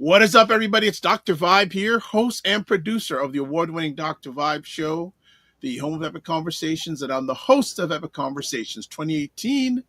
What is up, everybody? It's Dr. Vibe here, host and producer of the award-winning Dr. Vibe show, the home of Epic Conversations, and I'm the host of Epic Conversations 2018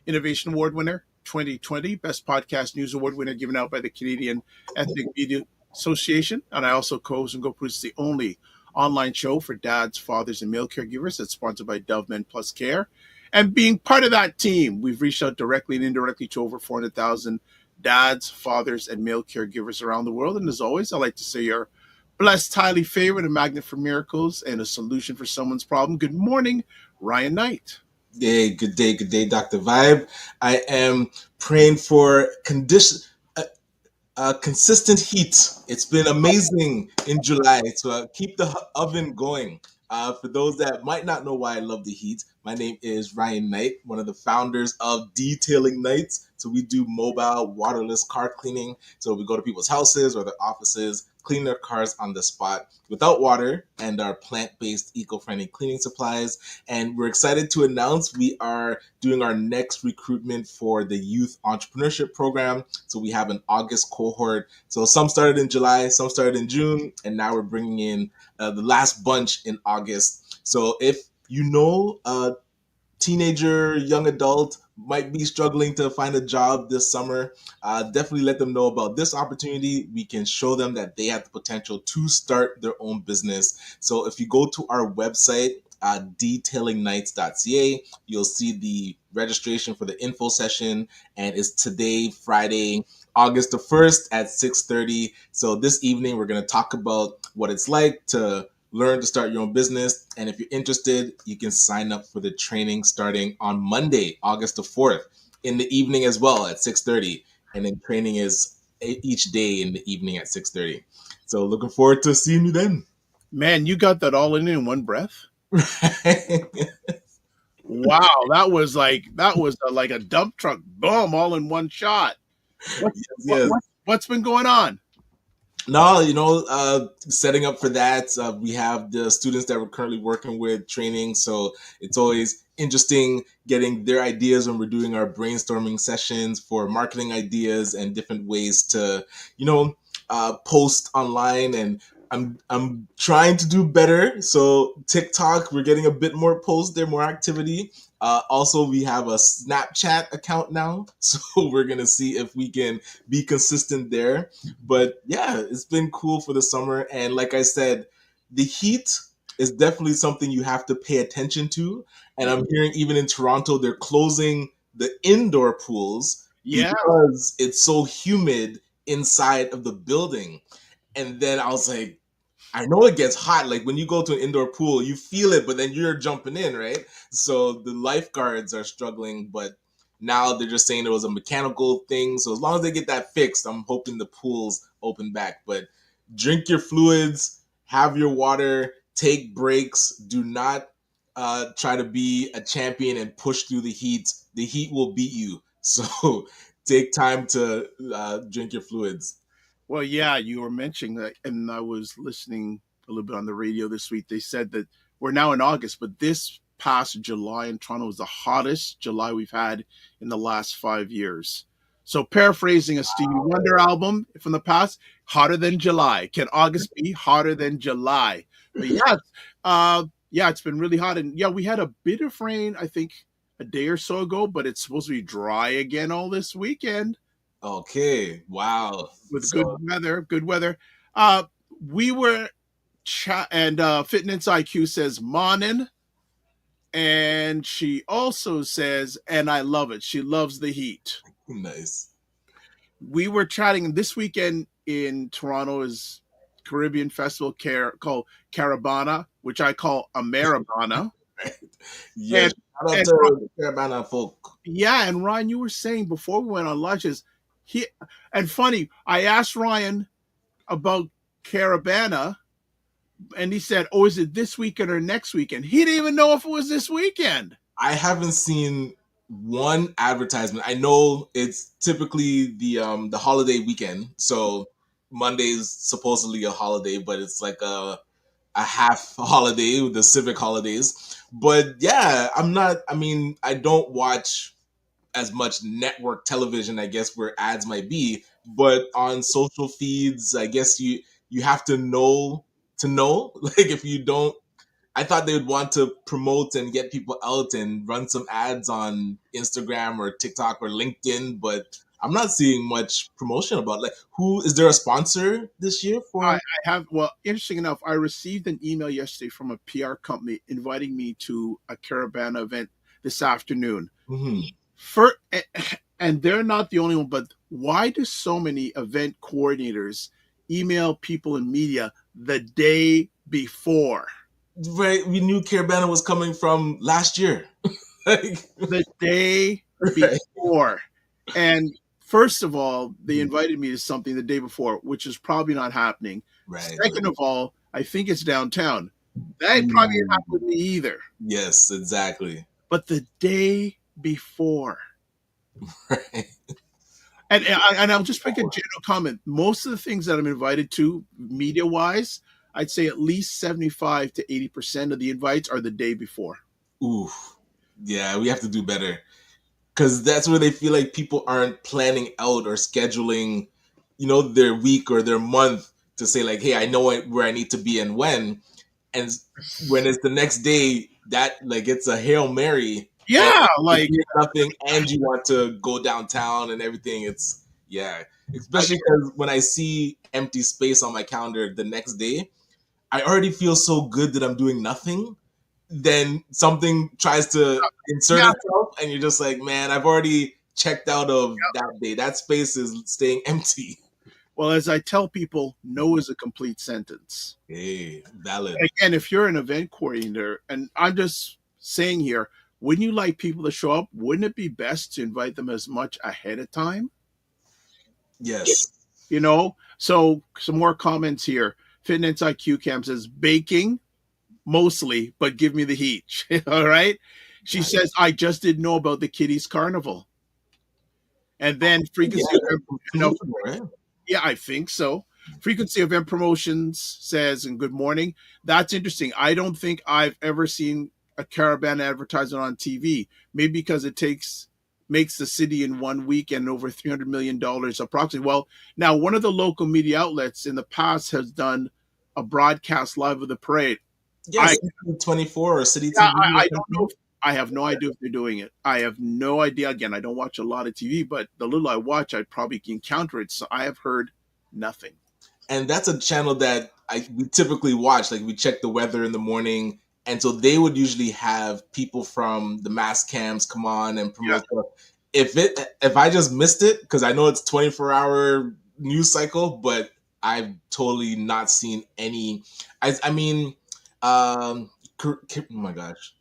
Innovation Award winner, 2020 Best Podcast News Award winner given out by the Canadian Ethnic Media Association, and I also co-host and co-produce the only online show for dads, fathers, and male caregivers that's sponsored by Dove Men Plus Care. And being part of that team, we've reached out directly and indirectly to over 400,000 dads, fathers, and male caregivers around the world. And as always, I like to say you're blessed, highly favored, a magnet for miracles, and a solution for someone's problem. Good morning, Ryan Knight. Hey, good day, Dr. Vibe. I am praying for consistent heat. It's been amazing in July to keep the oven going. For those that might not know why I love the heat, my name is Ryan Knight, one of the founders of Detailing Nights. So we do mobile waterless car cleaning. So we go to people's houses or their offices, clean their cars on the spot without water, and our plant-based eco-friendly cleaning supplies. And we're excited to announce we are doing our next recruitment for the Youth Entrepreneurship Program. So we have an August cohort. So some started in July, some started in June, and now we're bringing in the last bunch in August. So if you know a teenager, young adult might be struggling to find a job this summer, definitely let them know about this opportunity. We can show them that they have the potential to start their own business. So if you go to our website, detailingnights.ca, you'll see the registration for the info session, and it's today, Friday, August the 1st at 6:30. So this evening, we're going to talk about what it's like to learn to start your own business. And if you're interested, you can sign up for the training starting on Monday, August the 4th, in the evening as well at 6:30. And then training is each day in the evening at 6:30. So looking forward to seeing you then. Man, you got that all in one breath. Wow, that was like a dump truck, boom, all in one shot. What's been going on? No, setting up for that. We have the students that we're currently working with training. So it's always interesting getting their ideas when we're doing our brainstorming sessions for marketing ideas and different ways to, post online. And I'm trying to do better. So TikTok, we're getting a bit more posts there, more activity. Also, we have a Snapchat account now, so we're gonna see if we can be consistent there. But yeah, it's been cool for the summer, and like I said, the heat is definitely something you have to pay attention to. And I'm hearing even in Toronto, they're closing the indoor pools because it's so humid inside of the building. And then I was like, I know it gets hot. Like when you go to an indoor pool, you feel it, but then you're jumping in, right? So the lifeguards are struggling, but now they're just saying it was a mechanical thing. So as long as they get that fixed, I'm hoping the pools open back. But drink your fluids, have your water, take breaks. Do not try to be a champion and push through the heat. The heat will beat you. So take time to drink your fluids. Well, yeah, you were mentioning that, and I was listening a little bit on the radio this week. They said that we're now in August, but this past July in Toronto was the hottest July we've had in the last 5 years. So paraphrasing a Stevie Wonder album from the past, hotter than July. Can August be hotter than July? But yeah, it's been really hot. And yeah, we had a bit of rain, I think, a day or so ago, but it's supposed to be dry again all this weekend. Okay. Wow. With good weather. We were and Fitness IQ says morning, and she also says, and I love it. She loves the heat. Nice. We were chatting this weekend in Toronto is Caribbean festival called Carabana, which I call Ameribana. Yes, shout out to Carabana folk. Yeah, and Ryan, you were saying before we went on lunches, and funny, I asked Ryan about Carabana, and he said, "Oh, is it this weekend or next weekend?" He didn't even know if it was this weekend. I haven't seen one advertisement. I know it's typically the holiday weekend, so Monday's supposedly a holiday, but it's like a half holiday with the civic holidays. But yeah, I don't watch as much network television, I guess, where ads might be. but on social feeds, I guess you have to know. Like if you don't, I thought they would want to promote and get people out and run some ads on Instagram or TikTok or LinkedIn, but I'm not seeing much promotion about like who is there a sponsor this year for? I have, well, interesting enough, I received an email yesterday from a PR company inviting me to a Caravana event this afternoon. Mhm. For and they're not the only one, but why do so many event coordinators email people in media the day before? Right, we knew Caravana was coming from last year. Like, The day right, before. And first of all, they Mhm. invited me to something the day before, which is probably not happening. Right, Second right. of all, I think it's downtown. That probably didn't Mm. happen with me either. Yes, exactly. But the day before. Right. And I'll just make a general comment. Most of the things that I'm invited to, media wise, I'd say at least 75 to 80% of the invites are the day before. Ooh, yeah, we have to do better because that's where they feel like people aren't planning out or scheduling, their week or their month to say like, hey, I know where I need to be and when. And when it's the next day, that like it's a hail mary, and Yeah, if like you have nothing and you want to go downtown and everything, it's yeah. I, Especially because when I see empty space on my calendar the next day, I already feel so good that I'm doing nothing. Then something tries to insert yeah. itself, and you're just like, man, I've already checked out of that day. That space is staying empty. Well, as I tell people, no is a complete sentence. Hey, valid. Again, if you're an event coordinator, and I'm just saying here, wouldn't you like people to show up? Wouldn't it be best to invite them as much ahead of time? Yes. You know, so some more comments here. Fitness IQ Cam says baking mostly, but give me the heat. All right. She Got says, I just didn't know about the kiddies carnival. And then Yeah, frequency of two no, weeks ago, right? yeah, I think so. Frequency event promotions says, and good morning. That's interesting. I don't think I've ever seen a caravan advertisement on TV. Maybe because it makes the city in 1 week and over $300 million approximately. Well, now one of the local media outlets in the past has done a broadcast live of the parade. I Yes, 24 or City Yeah, TV or I don't know. something. I have no idea if they're doing it. I have no idea. Again, I don't watch a lot of TV, but the little I watch, I probably encounter it. So I have heard nothing. And that's a channel that we typically watch. Like we check the weather in the morning, and so they would usually have people from the mass cams come on and Yeah. promote stuff. If I just missed it because I know it's 24-hour news cycle, but I've totally not seen any. I mean, oh my gosh,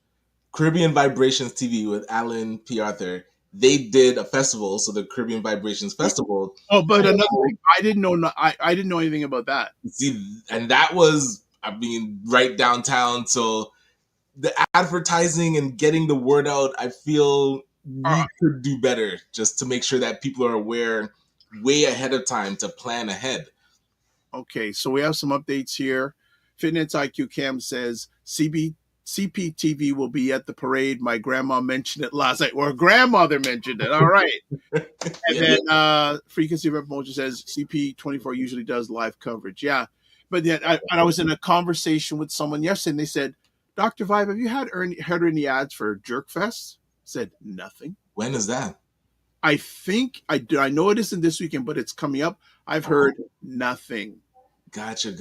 Caribbean Vibrations TV with Alan P. Arthur. They did a festival, so the Caribbean Vibrations Festival. Oh, but another So, thing, I didn't know. I didn't know anything about that. see, and that was, I mean, right downtown. So the advertising and getting the word out, I feel Uh, we could do better just to make sure that people are aware way ahead of time to plan ahead. okay, so we have some updates here. Fitness IQ Cam says CPTV will be at the parade. My grandma mentioned it last night, or grandmother mentioned it. All right. And Yeah. then Frequency Rep Motion says CP24 usually does live coverage. Yeah. But then I was in a conversation with someone yesterday and they said, Dr. Vibe, have you heard any ads for Jerk Fest? I said, nothing. When is that? I think I do. I know it isn't this weekend, but it's coming up. I've heard Oh, nothing. gotcha.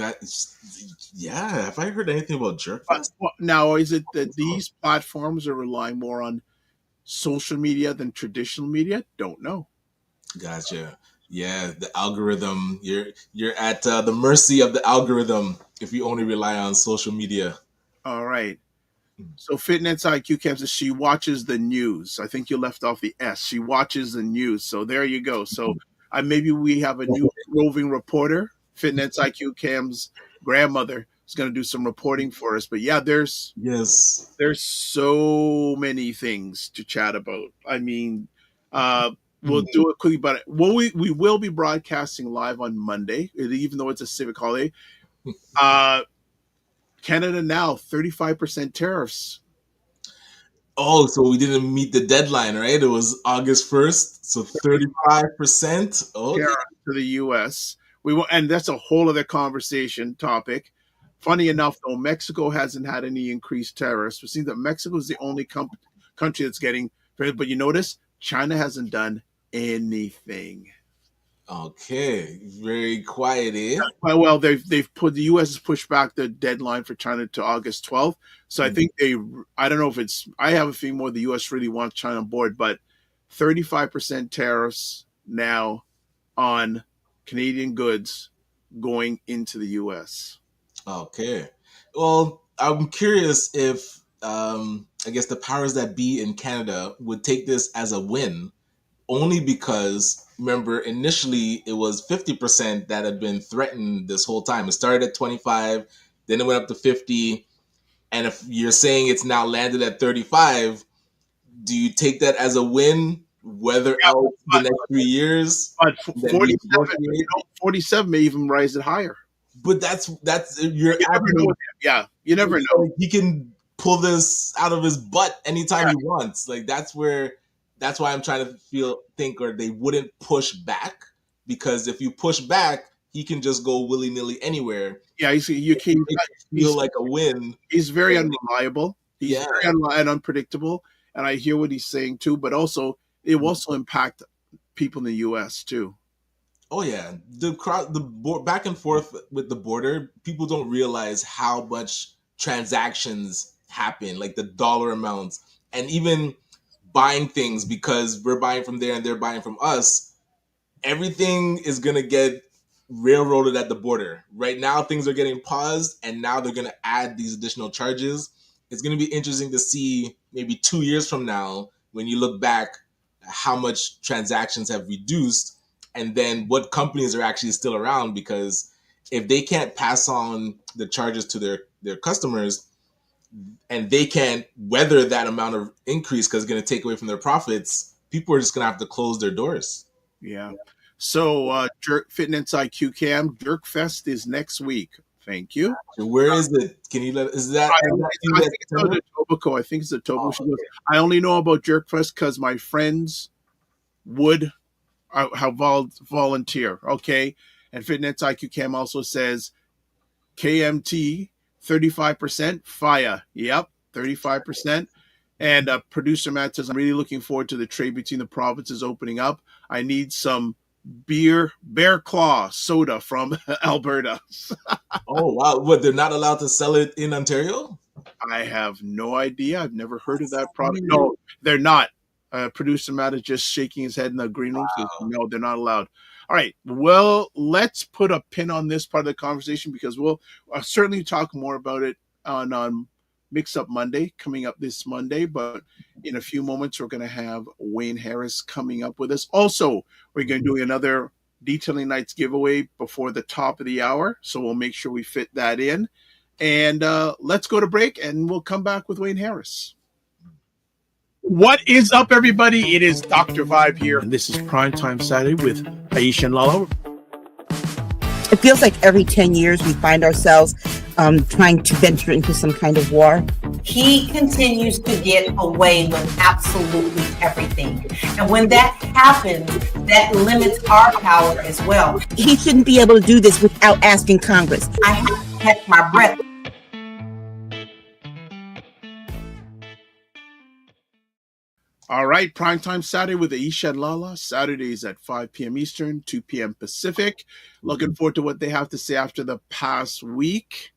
Yeah. Have I heard anything about But Jerkfest? now, is it that these platforms are relying more on social media than traditional media? Don't know. Gotcha. Yeah, the algorithm. You're at the mercy of the algorithm if you only rely on social media. All right. So Fitness IQ Cam says she watches the news. I think you left off the S. She watches the news. So there you go. So maybe we have a new roving reporter. Fitness IQ Cam's grandmother is going to do some reporting for us. But yeah, Yes. there's so many things to chat about. I mean, uh, we'll Mhm. do it quickly, but we will be broadcasting live on Monday, even though it's a civic holiday. Uh, Canada now 35% tariffs. Oh, so we didn't meet the deadline, right? It was August 1st, so 35%. Tariff Okay. to the U.S. And that's a whole other conversation topic. Funny enough, though, Mexico hasn't had any increased tariffs. We see that Mexico is the only country that's getting, but you notice China hasn't done anything. Okay. Very quiet, eh? Well, they've put the U.S. has pushed back the deadline for China to August 12th. So I think I don't know if it's, I have a feeling more the U.S. really wants China on board, but 35% tariffs now on Canadian goods going into the U.S. Okay. Well, I'm curious if I guess the powers that be in Canada would take this as a win, only because remember initially it was 50% that had been threatened this whole time. It started at 25, then it went up to 50, and if you're saying it's now landed at 35, do you take that as a win? Weather Yeah, out the next 3 years, but then 47, renegotiate? 47 may even rise it higher. But that's you're You never know adding. with him. Yeah, you never It's know. like he can pull this out of his butt anytime Yeah, he wants. Like that's why I'm trying to think or they wouldn't push back, because if you push back, he can just go willy nilly anywhere. yeah. If you make it feel He's like a win, he's very then unreliable. He's yeah. very and unpredictable. And I hear what he's saying too. But also, it will also impact people in the U.S. too. Oh yeah, back and forth with the border, people don't realize how much transactions happen, like the dollar amounts, and even buying things because we're buying from there and they're buying from us. Everything is gonna get railroaded at the border. Right now, things are getting paused, and now they're gonna add these additional charges. It's gonna be interesting to see maybe 2 years from now when you look back how much transactions have reduced, and then what companies are actually still around. Because if they can't pass on the charges to their customers, and they can't weather that amount of increase because it's going to take away from their profits, people are just going to have to close their doors. Yeah. So, Jerk Fitness IQ Cam Jerk Fest is next week. Thank you. So where is it? Can you let? Is that you I that think it's on send the it? Tobaco. I think it's the Tobaco. Oh, She goes, I only know about Jerk Fest because my friends would have volunteer. Okay. And Fitness IQ Cam also says KMT 35% fire. Yep. 35%. And producer Matt says, I'm really looking forward to the trade between the provinces opening up. I need some Bear Claw soda from Alberta. oh wow! What, they're not allowed to sell it in Ontario? I have no idea. I've never heard of That's that product. weird. No, they're not. Producer Matt is just shaking his head in the green room. Says, Wow. no, they're not allowed. All right. Well, let's put a pin on this part of the conversation because we'll certainly talk more about it on Mix Up Monday coming up this Monday. But in a few moments, we're going to have Wayne Harris coming up with us. Also, we're going to do another Detailing Nights giveaway before the top of the hour. So we'll make sure we fit that in. And let's go to break and we'll come back with Wayne Harris. What is up, everybody? It is Dr. Vibe here, and this is Primetime Saturday with Aisha and Lalo. It feels like every 10 years we find ourselves trying to venture into some kind of war. He continues to get away with absolutely everything. And when that happens, that limits our power as well. He shouldn't be able to do this without asking Congress. I have to catch my breath. All right, Primetime Saturday with Aisha and Lala. Saturdays at 5 p.m. Eastern, 2 p.m. Pacific. Looking forward to what they have to say after the past week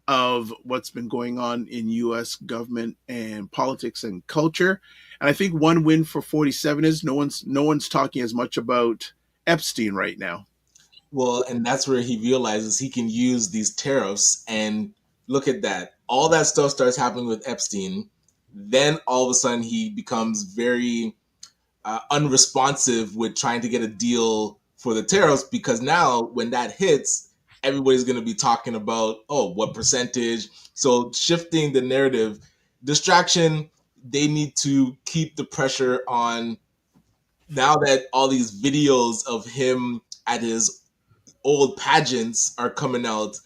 of what's been going on in U.S. government and politics and culture. And I think one win for 47 is no one's talking as much about Epstein right now. Well, and that's where he realizes he can use these tariffs, and look at that. All that stuff starts happening with Epstein. Then all of a sudden he becomes very unresponsive with trying to get a deal for the tariffs, because now when that hits, everybody's going to be talking about, oh, what percentage. So shifting the narrative, distraction, they need to keep the pressure on. Now that all these videos of him at his old pageants are coming out,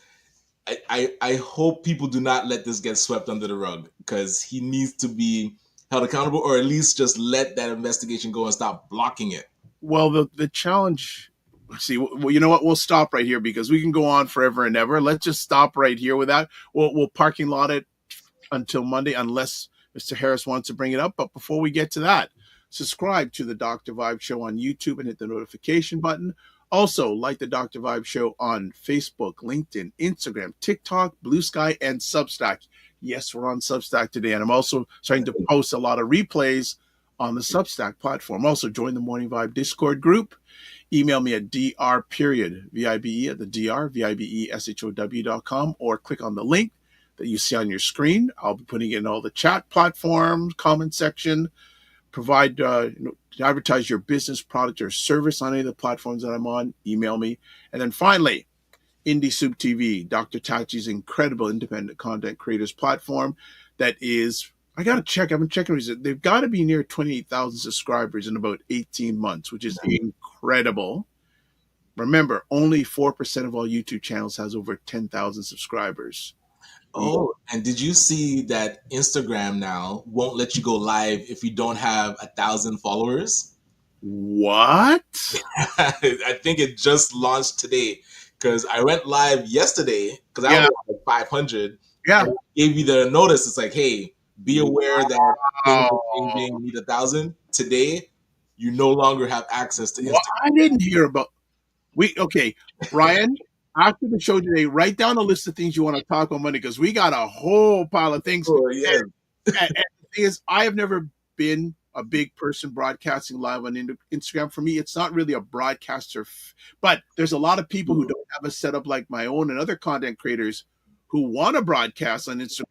I hope people do not let this get swept under the rug, because he needs to be held accountable, or at least just let that investigation go and stop blocking it? Well, the challenge. See, well, you know what? We'll stop right here because we can go on forever and ever. Let's just stop right here with that. We'll parking lot it until Monday, unless Mr. Harris wants to bring it up. But before we get to that, subscribe to the Dr. Vibe Show on YouTube and hit the notification button. Also, like the Dr. Vibe Show on Facebook, LinkedIn, Instagram, TikTok, Blue Sky, and Substack. Yes, we're on Substack today, and I'm also starting to post a lot of replays on the Substack platform. Also, join the Morning Vibe Discord group. Email me at dr.vibe at the dr.vibeshow.com, or click on the link that you see on your screen. I'll be putting it in all the chat platforms, comment section. Provide, advertise your business, product, or service on any of the platforms that I'm on. Email me. And then finally, Indie Soup TV, Dr. Tachi's incredible independent content creators platform that is, I got to check, I've been checking, they've got to be near 28,000 subscribers in about 18 months, which is incredible. Remember, only 4% of all YouTube channels has over 10,000 subscribers. Oh, and did you see that Instagram now won't let you go live if you don't have 1,000 followers? What? I think it just launched today, because I went live yesterday because I Yeah. was like 500. Yeah. And it gave you the notice. It's like, hey, be aware that things are Wow. changing. You need 1,000. Today, you no longer have access to Instagram. Well, I didn't hear about. Okay, Brian. After the show today, write down a list of things you want to talk on Monday, because we got a whole pile of things. Oh, yeah. And the thing is, I have never been a big person broadcasting live on Instagram. For me, it's not really a broadcaster, but there's a lot of people who don't have a setup like my own and other content creators who want to broadcast on Instagram.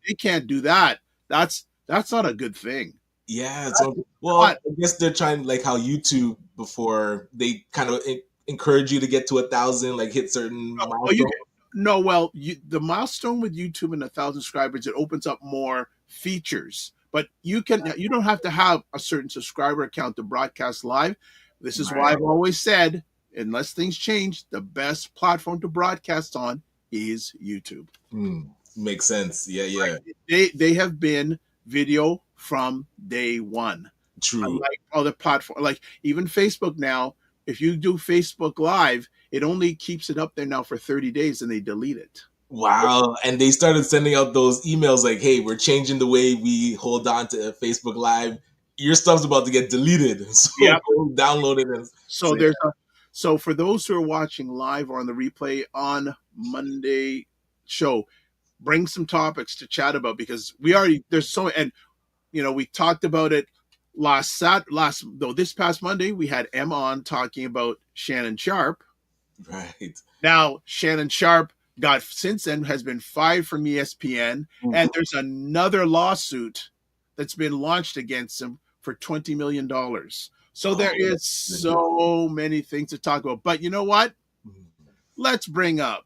They can't do that. That's not a good thing. Yeah. So, well, I guess they're trying, like how YouTube before, they kind of encourage you to get to 1,000, like hit certain milestones. The milestone with YouTube and 1,000 subscribers, it opens up more features. But you don't have to have a certain subscriber account to broadcast live. This is why I've always said, unless things change, the best platform to broadcast on is YouTube. Makes sense. Yeah. They have been video from day one. True. Unlike other platforms, like even Facebook now, if you do Facebook Live, it only keeps it up there now for 30 days and they delete it. Wow. And they started sending out those emails like, hey, we're changing the way we hold on to Facebook Live. Your stuff's about to get deleted. So go download it. And so for those who are watching live or on the replay on Monday show, bring some topics to chat about, because we talked about it this past Monday. We had Emma on talking about Shannon Sharp. Right. Now, Shannon Sharp since then has been fired from ESPN, and there's another lawsuit that's been launched against him for $20 million. So there is so many things to talk about. But you know what? Let's bring up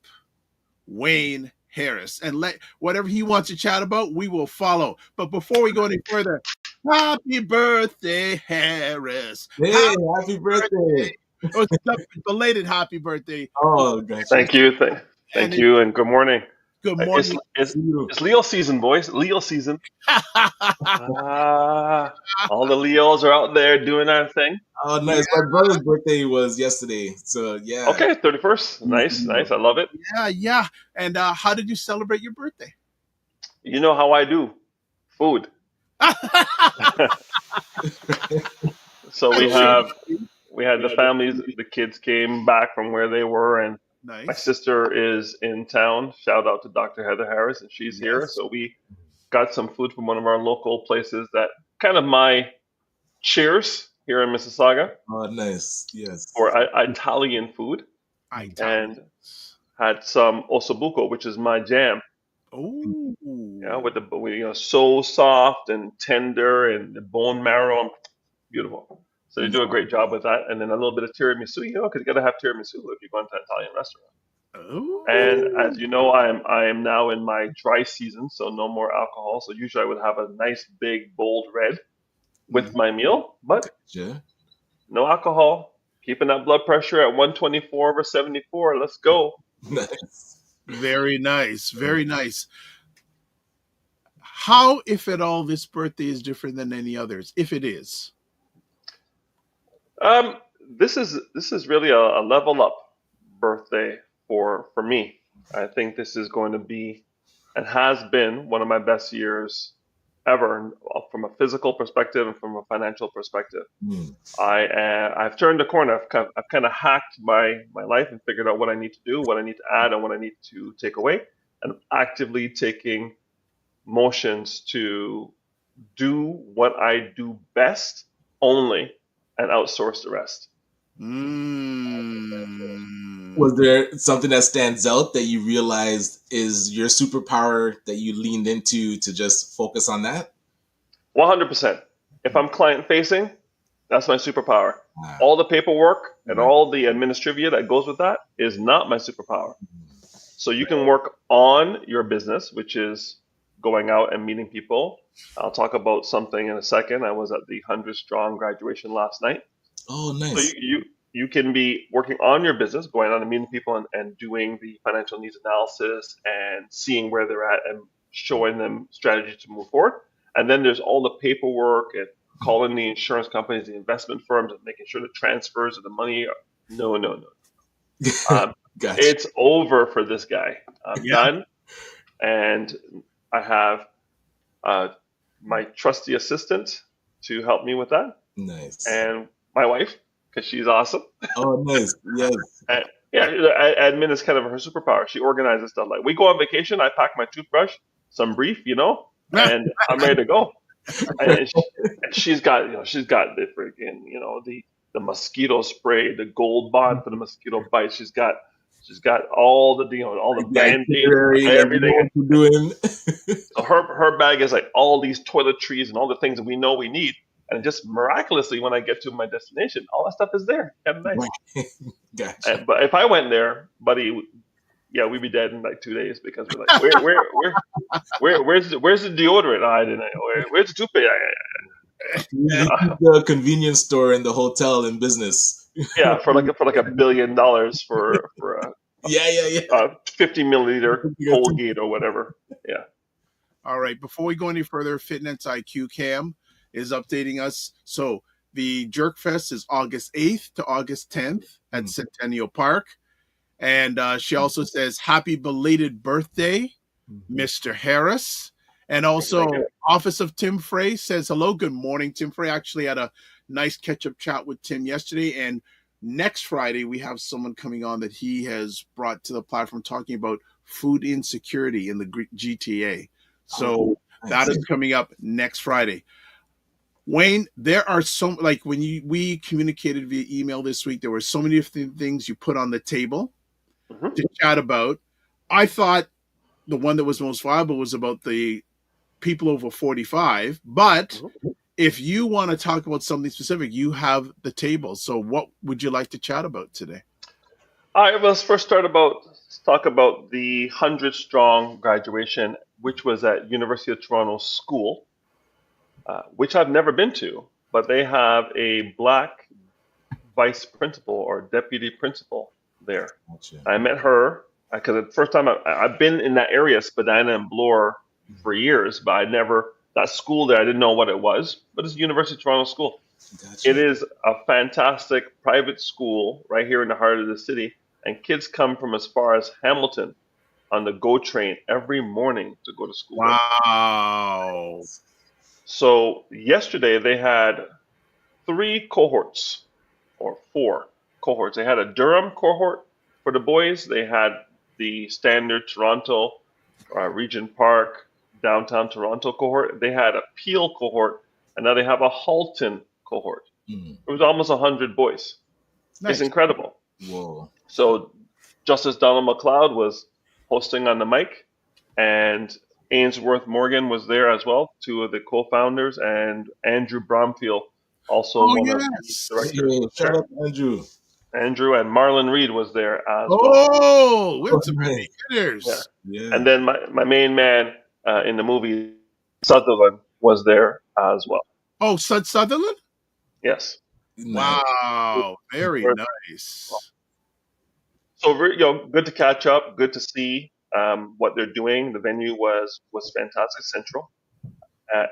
Wayne Harris, and let whatever he wants to chat about, we will follow. But before we go any further, happy birthday, Harris. Hey, happy birthday. Oh, belated happy birthday. Oh, gosh. Thank you. Thank you, and good morning. Good morning. It's Leo season, boys. Leo season. All the Leos are out there doing that thing. Oh, nice. My brother's birthday was yesterday. So, yeah. Okay, 31st. Nice. I love it. Yeah. And how did you celebrate your birthday? You know how I do. Food. So we had the families, the kids came back from where they were, and nice. My sister is in town. Shout out to Dr. Heather Harris, and she's here. So we got some food from one of our local places that kind of my cheers here in Mississauga. Oh, nice. Yes. For Italian food. And had some ossobuco, which is my jam. Oh. Yeah, with so soft and tender, and the bone marrow, beautiful. So they do a great job with that, and then a little bit of tiramisu, because you got to have tiramisu if you go into an Italian restaurant. Oh. And as you know, I am now in my dry season, so no more alcohol. So usually I would have a nice big bold red with my meal, but no alcohol. Keeping that blood pressure at 124/74. Let's go. Nice. Very nice. Very nice. How, if at all, this birthday is different than any others, if it is? Um, this is really a level up birthday for me. I think this is going to be and has been one of my best years ever from a physical perspective and from a financial perspective. Mm. I've turned the corner. I've kind of hacked my life and figured out what I need to do, what I need to add, and what I need to take away, and actively taking motions to do what I do best only and outsource the rest. Was there something that stands out that you realized is your superpower that you leaned into to just focus on that? 100%. If I'm client facing, that's my superpower. Wow. All the paperwork and all the administrivia that goes with that is not my superpower. So you can work on your business, which is going out and meeting people. I'll talk about something in a second. I was at the 100 Strong graduation last night. Oh, nice. So you can be working on your business, going out and meeting people and doing the financial needs analysis and seeing where they're at and showing them strategy to move forward. And then there's all the paperwork and calling the insurance companies, the investment firms, and making sure the transfers of the money. No. Gotcha. It's over for this guy. I'm done. And I have my trusty assistant to help me with that. Nice. And my wife, because she's awesome. Oh, nice. Yes. And, admin is kind of her superpower. She organizes stuff. Like we go on vacation, I pack my toothbrush, some brief, and I'm ready to go. And she's got the freaking, the mosquito spray, the Gold Bond for the mosquito bites. She's got all the all the Band-Aids, everything. Doing. So her bag is like all these toiletries and all the things that we know we need. And just miraculously, when I get to my destination, all that stuff is there. Kind of nice. Gotcha. But if I went there, buddy, we'd be dead in like 2 days because we're like, where's the deodorant? I didn't know. Where's the toothpaste? The convenience store in the hotel in business. Yeah, for like $1 billion for a 50 milliliter Colgate or whatever. Yeah. All right. Before we go any further, Fitness IQ Cam is updating us. So the Jerk Fest is August 8th to August 10th at Centennial Park. And she also says, happy belated birthday, Mr. Harris. And also Office of Tim Frey says, hello, good morning, Tim Frey. Actually had a nice catch-up chat with Tim yesterday. And next Friday, we have someone coming on that he has brought to the platform talking about food insecurity in the GTA. So that is coming up next Friday. Wayne, there are when we communicated via email this week, there were so many different things you put on the table to chat about. I thought the one that was most viable was about the people over 45, but if you want to talk about something specific, you have the table. So what would you like to chat about today? All right, let's first talk about the 100 Strong graduation, which was at University of Toronto School. Which I've never been to, but they have a black vice principal or deputy principal there. Gotcha. I met her because the first time I've been in that area, Spadina and Bloor, for years, but that school there, I didn't know what it was, but it's University of Toronto School. Gotcha. It is a fantastic private school right here in the heart of the city, and kids come from as far as Hamilton on the GO train every morning to go to school. Wow. So yesterday they had 3 cohorts or 4 cohorts. They had a Durham cohort for the boys. They had the standard Toronto, Regent Park, downtown Toronto cohort. They had a Peel cohort, and now they have a Halton cohort. It was almost 100 boys. Nice. It's incredible. Whoa. So Justice Donald McLeod was hosting on the mic, and Ainsworth Morgan was there as well, 2 of the co-founders, and Andrew Bromfield, also one of the directors. Shout out to Andrew. Andrew and Marlon Reed was there as well. Oh, we have some big hitters. Yeah. And then my main man in the movie, Sutherland, was there as well. Oh, Sutherland? Yes. Wow, very nice. So good to catch up, good to see what they're doing. The venue was fantastic, central.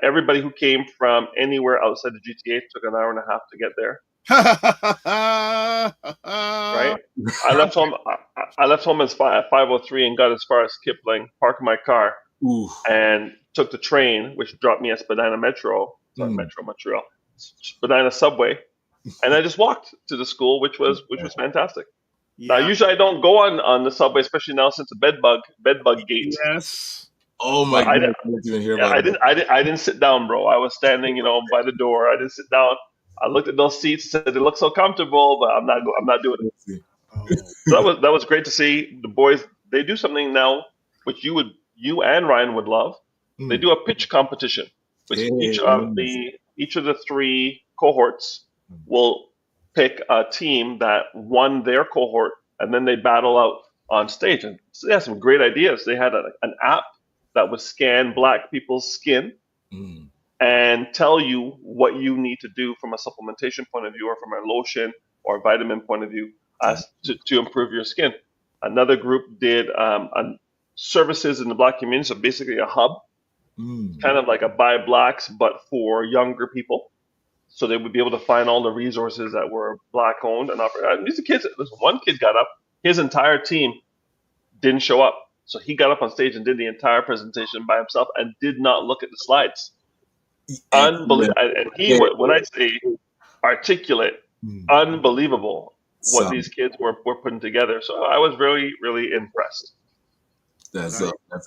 Everybody who came from anywhere outside the GTA took an hour and a half to get there. Right? I left home. I left home at 5:03 and got as far as Kipling. Parked my car and took the train, which dropped me at Spadina Metro. Sorry, Metro Montreal, Spadina Subway, and I just walked to the school, which was fantastic. Yeah. Now, usually I don't go on the subway, especially now since the bedbug gate. Yes. Oh my god! I didn't even hear about it. I didn't sit down, bro. I was standing, by the door. I didn't sit down. I looked at those seats, said they look so comfortable, but I'm not doing it. Oh. So that was great to see. The boys, they do something now which you and Ryan would love. They do a pitch competition, which each of the three cohorts will pick a team that won their cohort, and then they battle out on stage. And so they had some great ideas. They had an app that would scan Black people's skin and tell you what you need to do from a supplementation point of view, or from a lotion or vitamin point of view, to improve your skin. Another group did services in the Black community, so basically a hub, kind of like a Buy Blacks, but for younger people. So they would be able to find all the resources that were Black owned and operated. These kids, one kid got up, his entire team didn't show up. So he got up on stage and did the entire presentation by himself and did not look at the slides. Unbelievable. And he, when I say articulate, unbelievable what these kids were putting together. So I was really, really impressed. That's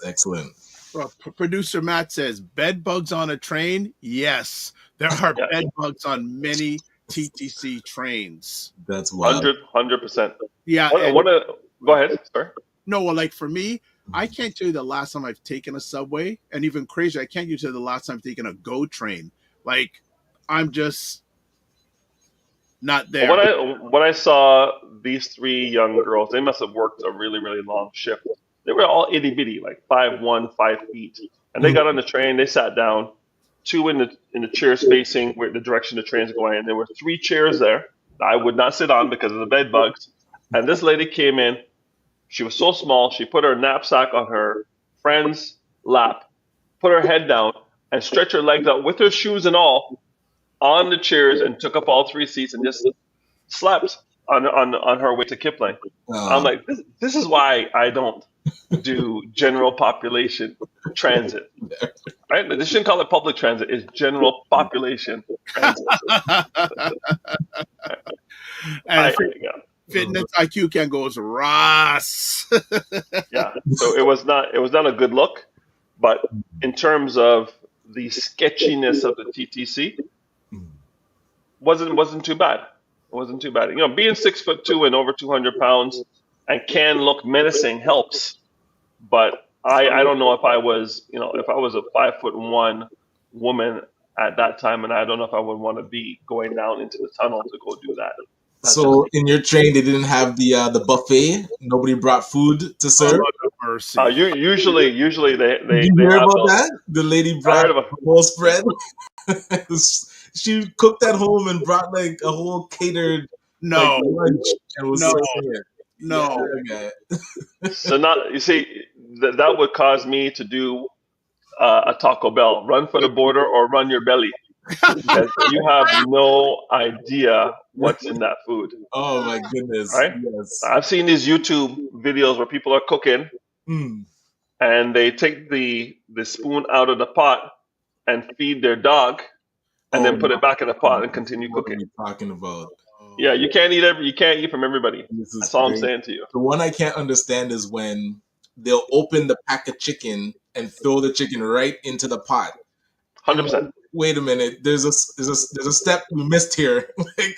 excellent. Well, producer Matt says, bed bugs on a train? Yes. There are bed bugs on many TTC trains. That's wild. 100%. Yeah. Go ahead. Sorry. No, well, like for me, I can't tell you the last time I've taken a subway, and even crazier, I can't tell you the last time I've taken a GO train. Like, I'm just not there. When I saw these three young girls, they must have worked a really, really long shift. They were all itty bitty, like 5'1", 5 feet, and they got on the train. They sat down, two in the chairs facing where the direction the train's going, and there were 3 chairs there that I would not sit on because of the bed bugs. And this lady came in. She was so small, she put her knapsack on her friend's lap, put her head down, and stretched her legs out with her shoes and all on the chairs, and took up all 3 seats and just slept on her way to Kipling. I'm like, this is why I don't do general population transit. Right? They shouldn't call it public transit. It's general population transit. Fitness IQ can goes Ross. Yeah, so it was not a good look, but in terms of the sketchiness of the TTC, wasn't too bad. It wasn't too bad. Being 6'2" and over 200 pounds and can look menacing helps, but I don't know if I was a 5'1" woman at that time, and I don't know if I would want to be going down into the tunnel to go do that. So in your train, they didn't have the buffet. Nobody brought food to serve. Usually they. Did you hear about that? The lady brought a whole spread. She cooked at home and brought like a whole catered lunch and was serving it. No. Yeah, So you see that would cause me to do a Taco Bell: run for the border or run your belly. Because you have no idea what's in that food. Oh my goodness! Right? Yes. I've seen these YouTube videos where people are cooking, and they take the spoon out of the pot and feed their dog, and then put it back in the pot and continue cooking. What are you talking about? Yeah, you can't eat from everybody. That's all I'm saying to you. The one I can't understand is when they'll open the pack of chicken and throw the chicken right into the pot. 100%. Wait a minute. There's a step we missed here. Like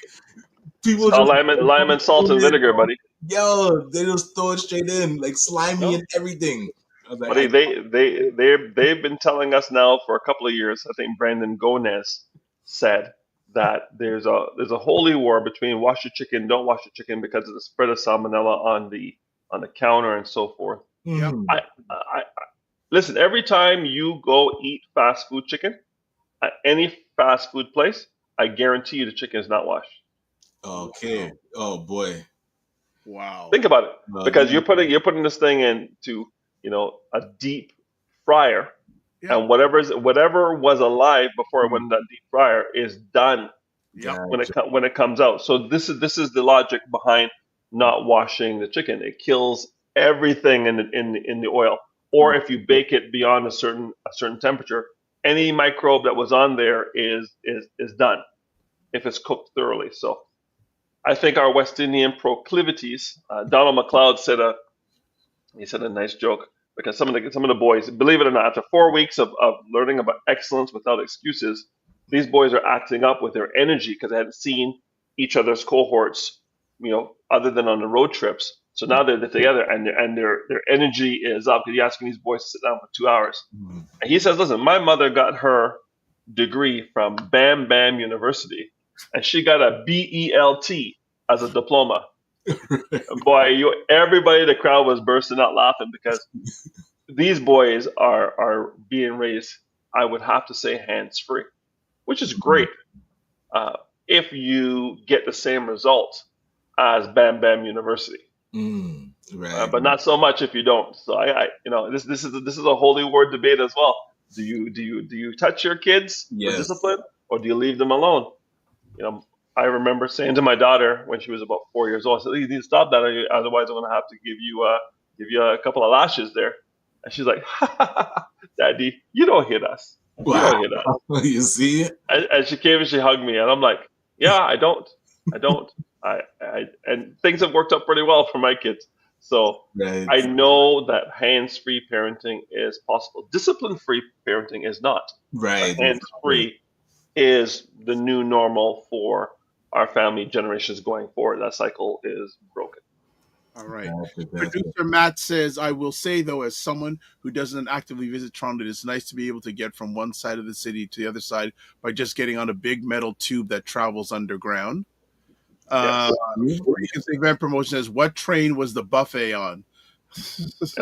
people just lime, salt, and vinegar, buddy. Yo, they just throw it straight in, like slimy and everything. I was like, they've been telling us now for a couple of years. I think Brandon Gomez said that there's a holy war between wash your chicken, don't wash your chicken, because of the spread of salmonella on the counter and so forth. Mm. I listen, every time you go eat fast food chicken at any fast food place, I guarantee you the chicken is not washed. Okay. Oh boy. Wow. Think about it, because you're putting this thing into a deep fryer, Yeah. And whatever was alive before it went in that deep fryer is done Yep. when it comes out. So this is the logic behind not washing the chicken. It kills everything in the oil. Or if you bake it beyond a certain temperature, any microbe that was on there is done if it's cooked thoroughly. So I think our West Indian proclivities. Donald McLeod said a nice joke because some of the boys, believe it or not, after 4 weeks of learning about excellence without excuses, these boys are acting up with their energy because they hadn't seen each other's cohorts, other than on the road trips. So now they're together and their energy is up. He's asking these boys to sit down for 2 hours. And he says, "Listen, my mother got her degree from Bam Bam University, and she got a BELT as a diploma." Boy, everybody in the crowd was bursting out laughing because these boys are being raised, I would have to say, hands free, which is great if you get the same result as Bam Bam University. Right. But not so much if you don't. So this is a holy word debate as well. Do you touch your kids for discipline, or do you leave them alone? I remember saying to my daughter when she was about 4 years old, I said, "You need to stop that, otherwise I'm going to have to give you a couple of lashes there." And she's like, "Daddy, you don't hit us. You don't hit us." You see? And she came and she hugged me, and I'm like, "Yeah, I don't. And things have worked out pretty well for my kids. So I know that hands-free parenting is possible. Discipline-free parenting is not. Right. Hands-free is the new normal for our family generations going forward. That cycle is broken. All right. Producer Matt says, "I will say, though, as someone who doesn't actively visit Toronto, it's nice to be able to get from one side of the city to the other side by just getting on a big metal tube that travels underground." Yes. You can say event promotion says, "What train was the buffet on?"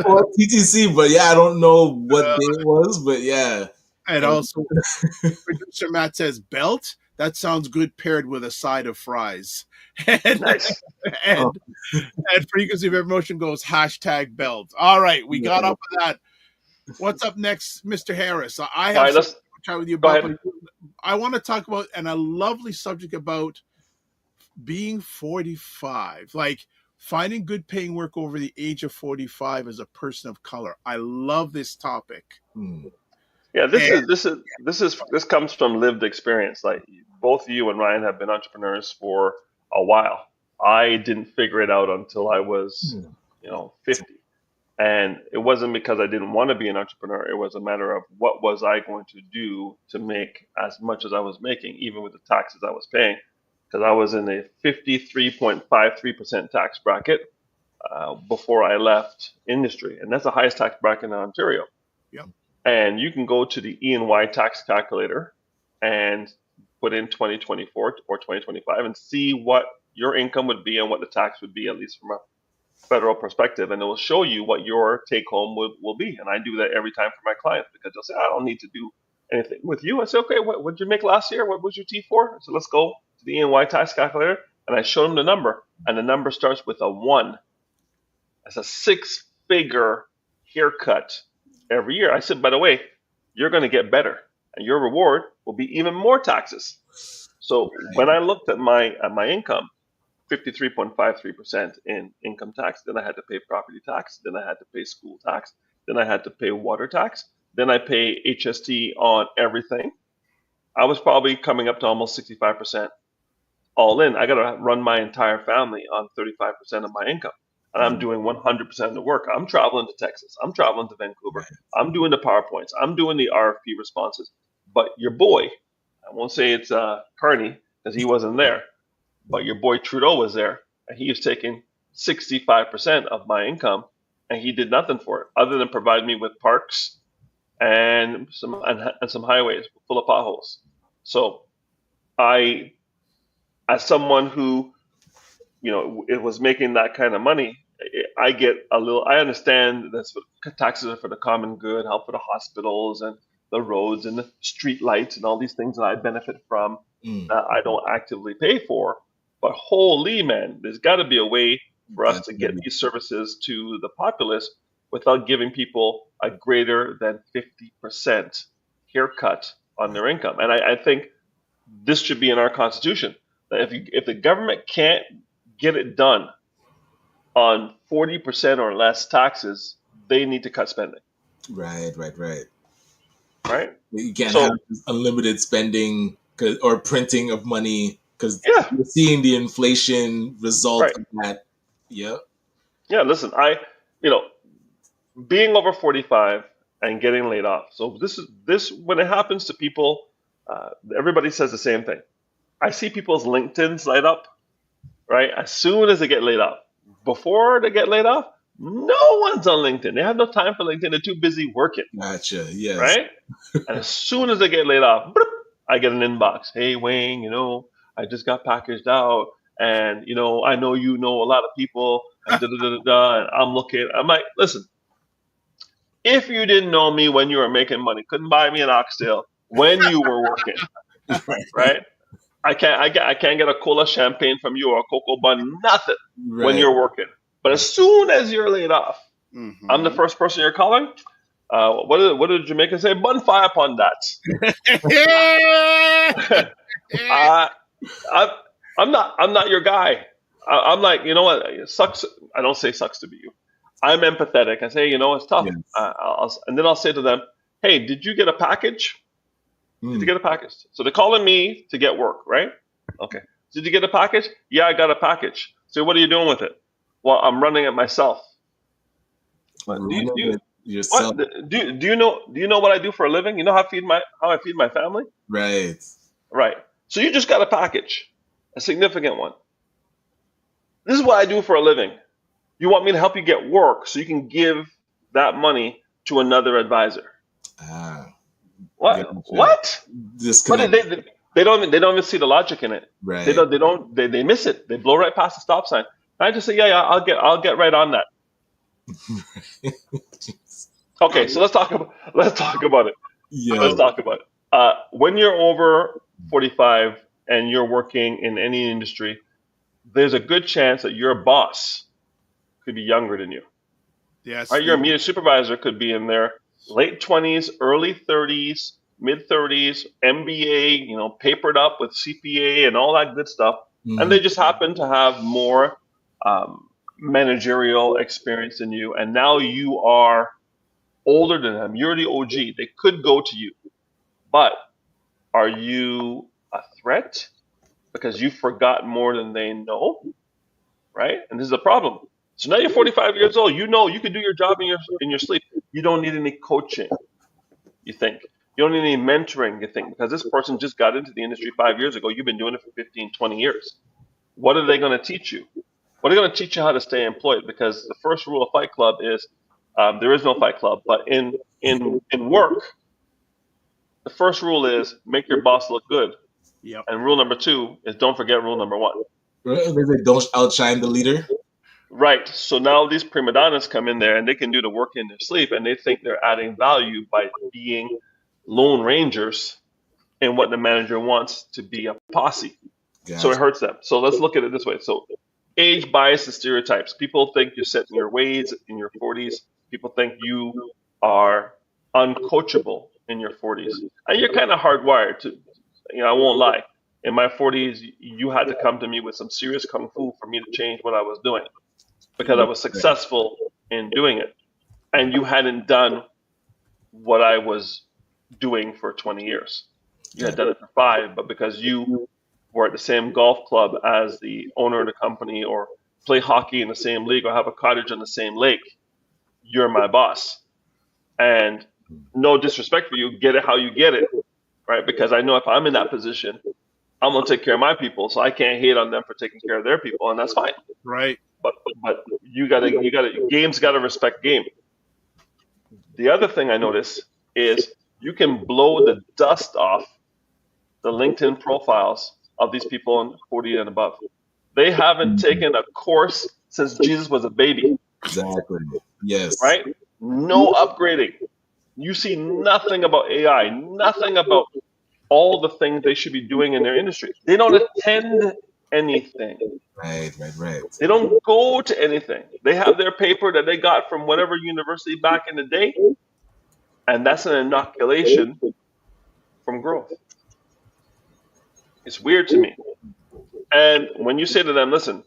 Well, TTC, but yeah, I don't know what day it was, but yeah. And also, producer Matt says, "Belt? That sounds good paired with a side of fries." And, Nice. and frequency of emotion goes #belt. All right, we got up with that. What's up next, Mr. Harris? I have something to chat with you about. But I want to talk about a lovely subject about being 45, like finding good paying work over the age of 45 as a person of color. I love this topic. Yeah, this comes from lived experience. Like both you and Ryan have been entrepreneurs for a while. I didn't figure it out until I was, 50. And it wasn't because I didn't want to be an entrepreneur. It was a matter of what was I going to do to make as much as I was making, even with the taxes I was paying. Because I was in a 53.53% tax bracket before I left industry. And that's the highest tax bracket in Ontario. Yep. And you can go to the E&Y tax calculator and put in 2024 or 2025 and see what your income would be and what the tax would be, at least from a federal perspective. And it will show you what your take home will be. And I do that every time for my clients because they'll say, "I don't need to do anything with you." I say, "Okay, what did you make last year? What was your T4? So let's go to the E&Y tax calculator." And I show them the number. And the number starts with a 1. That's a 6-figure haircut every year. I said, "By the way, you're going to get better. And your reward will be even more taxes." So when I looked at my income, 53.53% in income tax, then I had to pay property tax, then I had to pay school tax, then I had to pay water tax, then I pay HST on everything. I was probably coming up to almost 65% all in. I got to run my entire family on 35% of my income. And I'm doing 100% of the work. I'm traveling to Texas. I'm traveling to Vancouver. I'm doing the PowerPoints. I'm doing the RFP responses. But your boy, I won't say it's Carney because he wasn't there, but your boy Trudeau was there. And he was taking 65% of my income, and he did nothing for it other than provide me with parks and some highways full of potholes. So I, as someone who, it was making that kind of money, I understand that's what taxes are for the common good, help for the hospitals and the roads and the street lights and all these things that I benefit from that I don't actively pay for. But holy man, there's got to be a way for us to get these services to the populace without giving people a greater than 50% haircut on their income. And I think this should be in our Constitution, that if the government can't get it done on 40% or less taxes, they need to cut spending. Right. Right? You can't have unlimited spending or printing of money, because you're seeing the inflation result of that. Yeah. Yeah, listen, being over 45 and getting laid off. So this when it happens to people, everybody says the same thing. I see people's LinkedIn's light up, right? As soon as they get laid off. Before they get laid off, no one's on LinkedIn. They have no time for LinkedIn. They're too busy working. Gotcha. Yes. Right? And as soon as they get laid off, bloop, I get an inbox. Hey, Wayne, I just got packaged out, and I know you know a lot of people, and and I'm looking. I'm like, listen, if you didn't know me when you were making money, couldn't buy me an oxtail when you were working, right? I can't get a cola champagne from you or a cocoa bun, nothing when you're working. But as soon as you're laid off, I'm the first person you're calling. What did Jamaica say? Bun fire upon that. I'm not your guy. I'm like, you know what? It sucks. I don't say sucks to be you. I'm empathetic. I say, it's tough. Yes. And then I'll say to them, hey, did you get a package? Did you get a package? So they're calling me to get work, right? Okay. Did you get a package? Yeah, I got a package. So what are you doing with it? Well, I'm running it myself. Do you know what I do for a living? You know how I feed my family? Right. So you just got a package, a significant one. This is what I do for a living. You want me to help you get work so you can give that money to another advisor. What? Yeah, what? They don't even see the logic in it. Right. They miss it. They blow right past the stop sign. I just say, yeah, I'll get right on that. Okay, so let's talk about it. Yeah. Let's talk about it. When you're over 45 and you're working in any industry, there's a good chance that your boss could be younger than you. Yes. Right? Your immediate supervisor could be in their late 20s, early 30s, mid 30s, MBA, papered up with CPA and all that good stuff. Mm-hmm. And they just happen to have more managerial experience than you. And now you are older than them. You're the OG. They could go to you. But are you a threat? Because you forgot more than they know, right? And this is a problem. So now you're 45 years old. You can do your job in your sleep. You don't need any coaching, you think. You don't need any mentoring, you think, because this person just got into the industry 5 years ago. You've been doing it for 15, 20 years. What are they going to teach you? What are they going to teach you how to stay employed? Because the first rule of Fight Club is there is no Fight Club, but in work, the first rule is make your boss look good. Yep. And rule number 2 is don't forget rule number 1. Don't outshine the leader. Right. So now these prima donnas come in there and they can do the work in their sleep, and they think they're adding value by being lone rangers in what the manager wants to be a posse. Gotcha. So it hurts them. So let's look at it this way. So age bias and stereotypes. People think you're set in your ways in your 40s. People think you are uncoachable in your 40s. And you're kind of hardwired to, I won't lie. In my 40s, you had to come to me with some serious kung fu for me to change what I was doing, because I was successful in doing it. And you hadn't done what I was doing for 20 years. You had done it for 5, but because you were at the same golf club as the owner of the company, or play hockey in the same league, or have a cottage on the same lake, you're my boss. And no disrespect for you, get it how you get it, right? Because I know if I'm in that position, I'm going to take care of my people, so I can't hate on them for taking care of their people, and that's fine. Right. But game's got to respect game. The other thing I notice is you can blow the dust off the LinkedIn profiles of these people in 40 and above. They haven't taken a course since Jesus was a baby. Exactly. Yes. Right? No upgrading. You see nothing about AI, nothing about all the things they should be doing in their industry. They don't attend anything. Right. They don't go to anything. They have their paper that they got from whatever university back in the day, and that's an inoculation from growth. It's weird to me. And when you say to them, listen,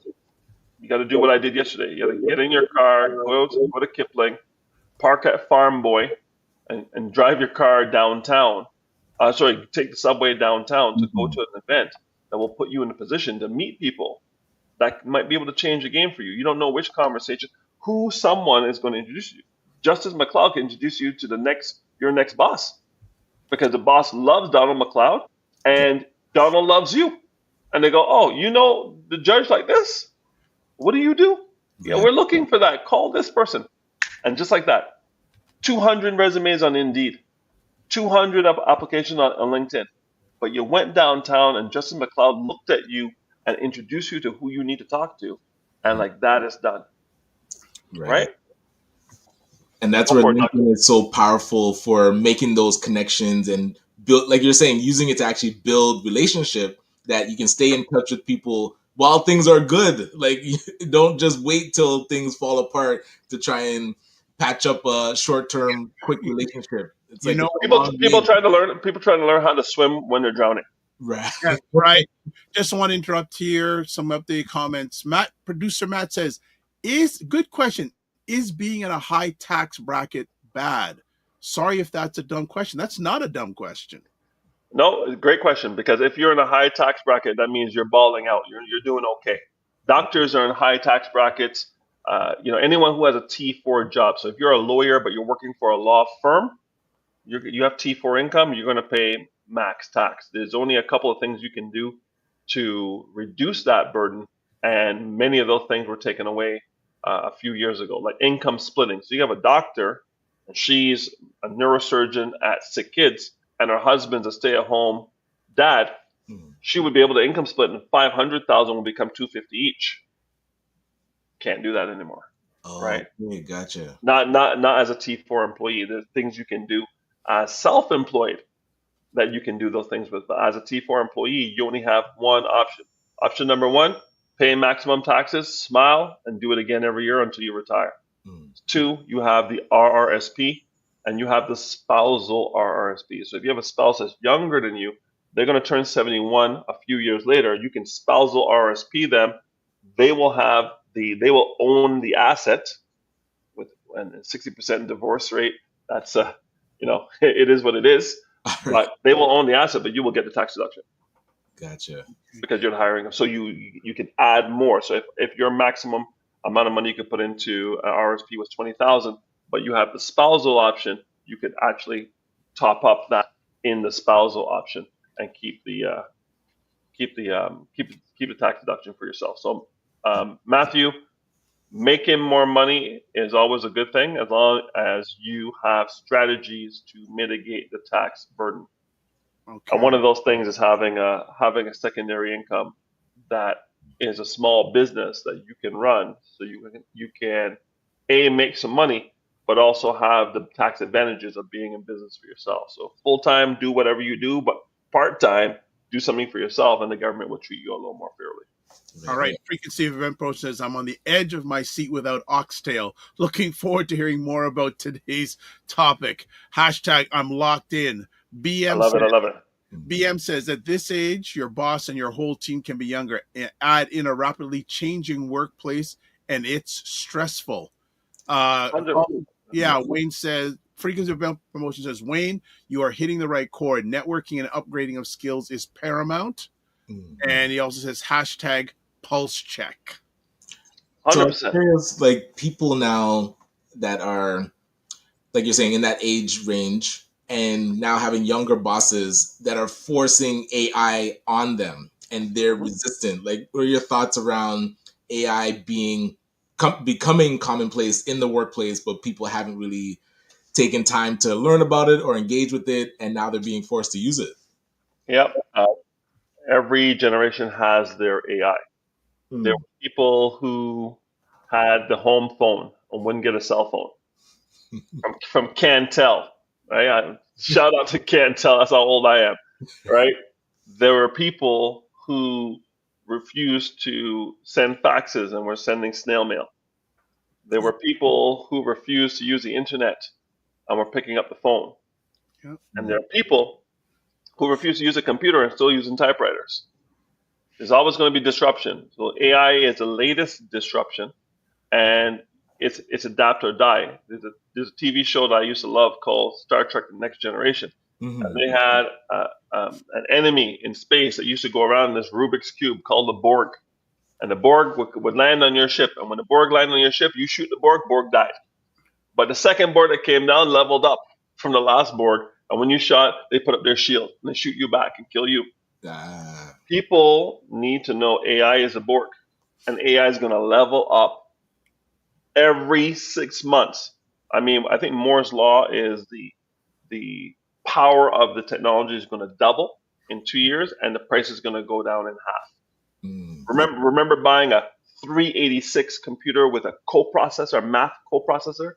you got to do what I did yesterday. You got to get in your car, go to Kipling, park at Farm Boy, and drive your car downtown. Take the subway downtown to go to an event that will put you in a position to meet people that might be able to change the game for you. You don't know which conversation, who someone is going to introduce you. Justice McLeod can introduce you to your next boss, because the boss loves Donald McLeod and Donald loves you. And they go, oh, you know the judge like this? What do you do? Yeah, we're looking for that. Call this person. And just like that, 200 resumes on Indeed, 200 applications on LinkedIn. But you went downtown and Justice McLeod looked at you and introduced you to who you need to talk to. And like that is done. Right? And that's where LinkedIn is so powerful for making those connections and build, like you're saying, using it to actually build relationship that you can stay in touch with people while things are good. Like, don't just wait till things fall apart to try and patch up a short-term, quick relationship. It's like people trying to learn how to swim when they're drowning. Right. Yeah, right. Just want to interrupt here. Some updated comments. Producer Matt says, good question. Is being in a high tax bracket bad? Sorry if that's a dumb question. That's not a dumb question. No, great question, because if you're in a high tax bracket, that means you're balling out. You're doing okay. Doctors are in high tax brackets. Anyone who has a T4 job. So if you're a lawyer but you're working for a law firm, you have T4 income, you're going to pay max tax. There's only a couple of things you can do to reduce that burden, and many of those things were taken away a few years ago, like income splitting. So you have a doctor, and she's a neurosurgeon at Sick Kids, and her husband's a stay-at-home dad. She would be able to income split, and $500,000 will become $250,000 each. Can't do that anymore, right? Okay, gotcha. Not as a T4 employee. There's things you can do as self-employed that you can do those things with. But as a T4 employee, you only have one option. Option number one: pay maximum taxes, smile, and do it again every year until you retire. 2, you have the RRSP, and you have the spousal RRSP. So if you have a spouse that's younger than you, they're going to turn 71 a few years later. You can spousal RRSP them. They will own the asset with a 60% divorce rate. That's it is what it is. But they will own the asset, but you will get the tax deduction. Gotcha. Because you're hiring them. So you can add more. So if your maximum amount of money you could put into an RSP was $20,000, but you have the spousal option, you could actually top up that in the spousal option and keep the tax deduction for yourself. So Matthew, making more money is always a good thing, as long as you have strategies to mitigate the tax burden. Okay. And one of those things is having a secondary income that is a small business that you can run, so you can make some money, but also have the tax advantages of being in business for yourself. So full-time, do whatever you do, but part-time, do something for yourself, and the government will treat you a little more fairly. All right. Frequency of Event Pro says, I'm on the edge of my seat without oxtail. Looking forward to hearing more about today's topic. Hashtag I'm locked in. I love it. BM says, at this age, your boss and your whole team can be younger. Add in a rapidly changing workplace, and it's stressful. Wayne says, Frequency of Event Promotion says, Wayne, you are hitting the right chord. Networking and upgrading of skills is paramount. And he also says, hashtag pulse check. 100%. So there's like people now that are, like you're saying, in that age range, and now having younger bosses that are forcing AI on them, and they're resistant. Like, what are your thoughts around AI becoming commonplace in the workplace, but people haven't really taken time to learn about it or engage with it, and now they're being forced to use it? Yep. Every generation has their AI. There were people who had the home phone and wouldn't get a cell phone from Cantel, right? Shout out to Cantel. That's how old I am, right? There were people who refused to send faxes and were sending snail mail. There were people who refused to use the internet and were picking up the phone. Yep. And there are people who refuse to use a computer and still using typewriters. There's always going to be disruption. So AI is the latest disruption, and it's adapt or die. There's a TV show that I used to love called Star Trek: The Next Generation. Mm-hmm. And they had an enemy in space that used to go around in this Rubik's Cube called the Borg. And the Borg would land on your ship. And when the Borg landed on your ship, you shoot the Borg died. But the second Borg that came down leveled up from the last Borg. And when you shot, they put up their shield and they shoot you back and kill you. People need to know AI is a Borg. And AI is going to level up every 6 months. I mean, I think Moore's Law is the power of the technology is going to double in 2 years, and the price is going to go down in half. Remember buying a 386 computer with a coprocessor, math coprocessor?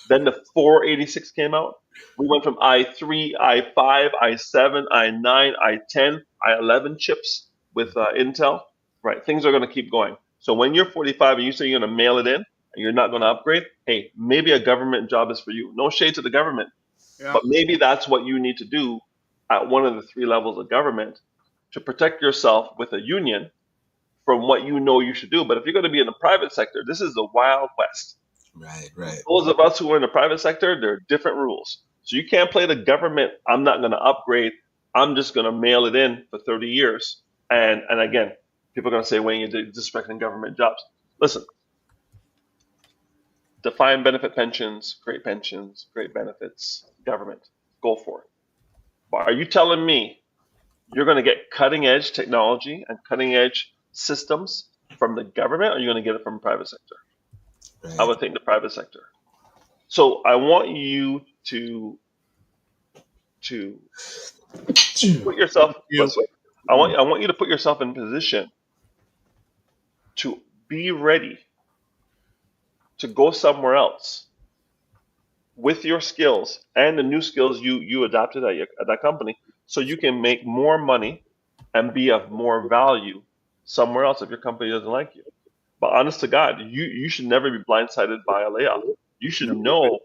Then the 486 came out. We went from i3, i5, i7, i9, i10, i11 chips with Intel. Right, things are going to keep going. So when you're 45 and you say you're going to mail it in and you're not going to upgrade, hey, maybe a government job is for you. No shade to the government. Yeah. But maybe that's what you need to do at one of the 3 levels of government to protect yourself with a union from what you know you should do. But if you're going to be in the private sector, this is the Wild West. Right. Those of us who are in the private sector, there are different rules. So you can't play the government, I'm not going to upgrade, I'm just going to mail it in for 30 years. And again, people are going to say, Wayne, you're disrespecting government jobs. Listen, defined benefit pensions, great benefits, government. Go for it. But are you telling me you're going to get cutting edge technology and cutting edge systems from the government, or are you going to get it from the private sector? Right. I would think the private sector. So I want you to put yourself. I want you to put yourself in position to be ready to go somewhere else with your skills and the new skills you adopted at that company, so you can make more money and be of more value somewhere else if your company doesn't like you. But honest to God, you should never be blindsided by a layoff. You should know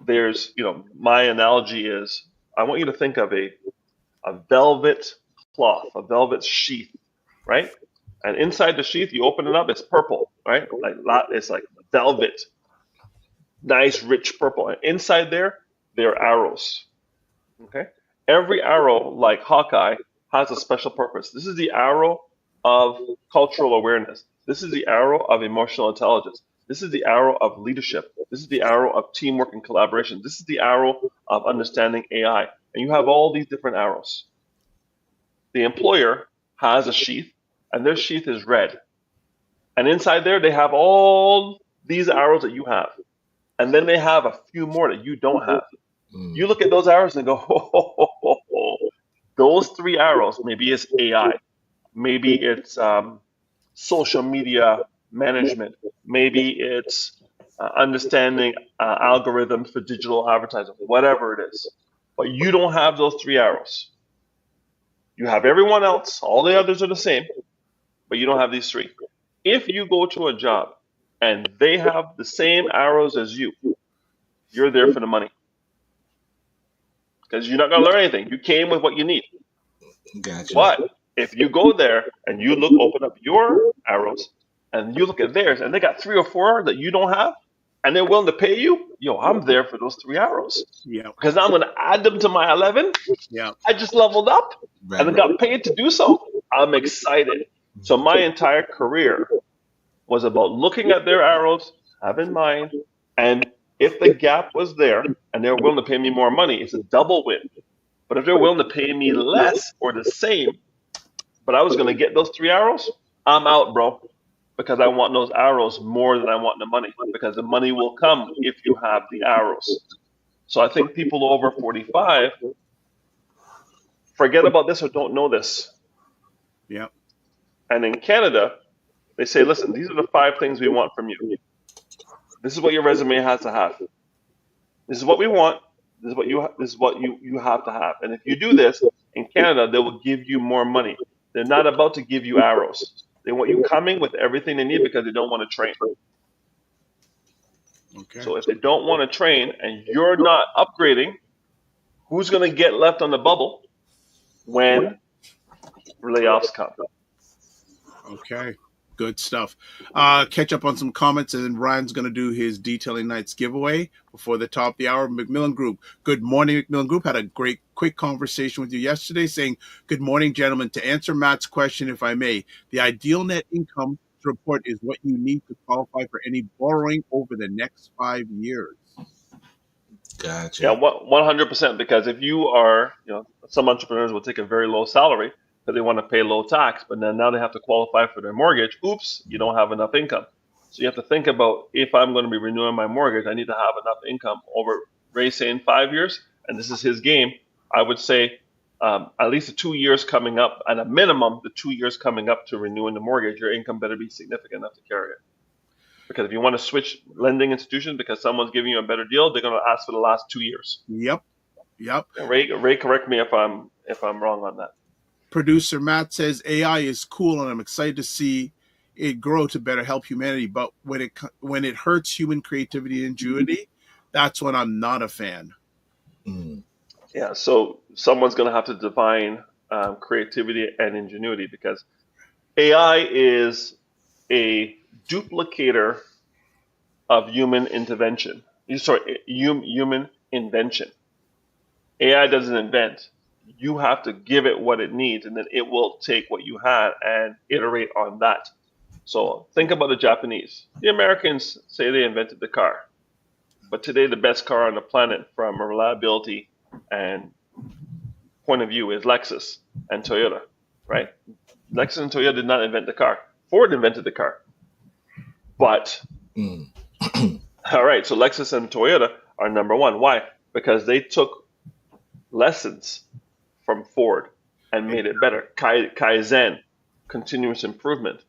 there's, my analogy is, I want you to think of a velvet cloth, a velvet sheath, right? And inside the sheath, you open it up, it's purple, right? It's like velvet, nice, rich purple. And inside there are arrows, okay? Every arrow, like Hawkeye, has a special purpose. This is the arrow of cultural awareness. This is the arrow of emotional intelligence. This is the arrow of leadership. This is the arrow of teamwork and collaboration. This is the arrow of understanding AI. And you have all these different arrows. The employer has a sheath, and their sheath is red. And inside there, they have all these arrows that you have. And then they have a few more that you don't have. You look at those arrows and go, those 3 arrows, maybe it's AI. Maybe it's social media management. Maybe it's understanding algorithms for digital advertising, whatever it is. But you don't have those 3 arrows. You have everyone else. All the others are the same, but you don't have these 3. If you go to a job and they have the same arrows as you, you're there for the money. Because you're not going to learn anything. You came with what you need. Gotcha. But if you go there and you open up your arrows and you look at theirs and they got 3 or 4 that you don't have, and they're willing to pay you, I'm there for those 3 arrows. Yeah. Because I'm going to add them to my 11. Yeah. I just leveled up and I got paid to do so. I'm excited. So my entire career was about looking at their arrows, have in mind, and if the gap was there and they're willing to pay me more money, it's a double win. But if they're willing to pay me less or the same, but I was going to get those 3 arrows, I'm out, bro. Because I want those arrows more than I want the money. Because the money will come if you have the arrows. So I think people over 45 forget about this or don't know this. Yeah. And in Canada, they say, listen, these are the 5 things we want from you. This is what your resume has to have. This is what we want. This is what you have to have. And if you do this, in Canada, they will give you more money. They're not about to give you arrows. They want you coming with everything they need because they don't want to train. Okay. So if they don't want to train and you're not upgrading, who's going to get left on the bubble when layoffs come? Okay. Good stuff. Catch up on some comments, and then Ryan's going to do his Detailing Nights giveaway before the top of the hour. Macmillan Group. Good morning, Macmillan Group. Had a great, quick conversation with you yesterday saying, good morning, gentlemen. To answer Matt's question, if I may, the ideal net income report is what you need to qualify for any borrowing over the next 5 years. Gotcha. Yeah, 100%. Because if you are, some entrepreneurs will take a very low salary because they want to pay low tax, but then now they have to qualify for their mortgage. Oops, you don't have enough income. So you have to think about, if I'm going to be renewing my mortgage, I need to have enough income over, Ray saying 5 years, and this is his game. I would say at least the 2 years coming up, at a minimum, the 2 years coming up to renewing the mortgage, your income better be significant enough to carry it. Because if you want to switch lending institutions because someone's giving you a better deal, they're going to ask for the last 2 years. Yep. Ray, correct me if I'm wrong on that. Producer Matt says AI is cool, and I'm excited to see it grow to better help humanity. But when it hurts human creativity and ingenuity, that's when I'm not a fan. Yeah, so someone's going to have to define creativity and ingenuity, because AI is a duplicator of human intervention. Human invention. AI doesn't invent. You have to give it what it needs, and then it will take what you had and iterate on that. So think about the Japanese. The Americans say they invented the car, but today the best car on the planet from a reliability and point of view is Lexus and Toyota, right? Lexus and Toyota did not invent the car. Ford invented the car. But, all right, so Lexus and Toyota are number one. Why? Because they took lessons from Ford and made it better. Kaizen, continuous improvement.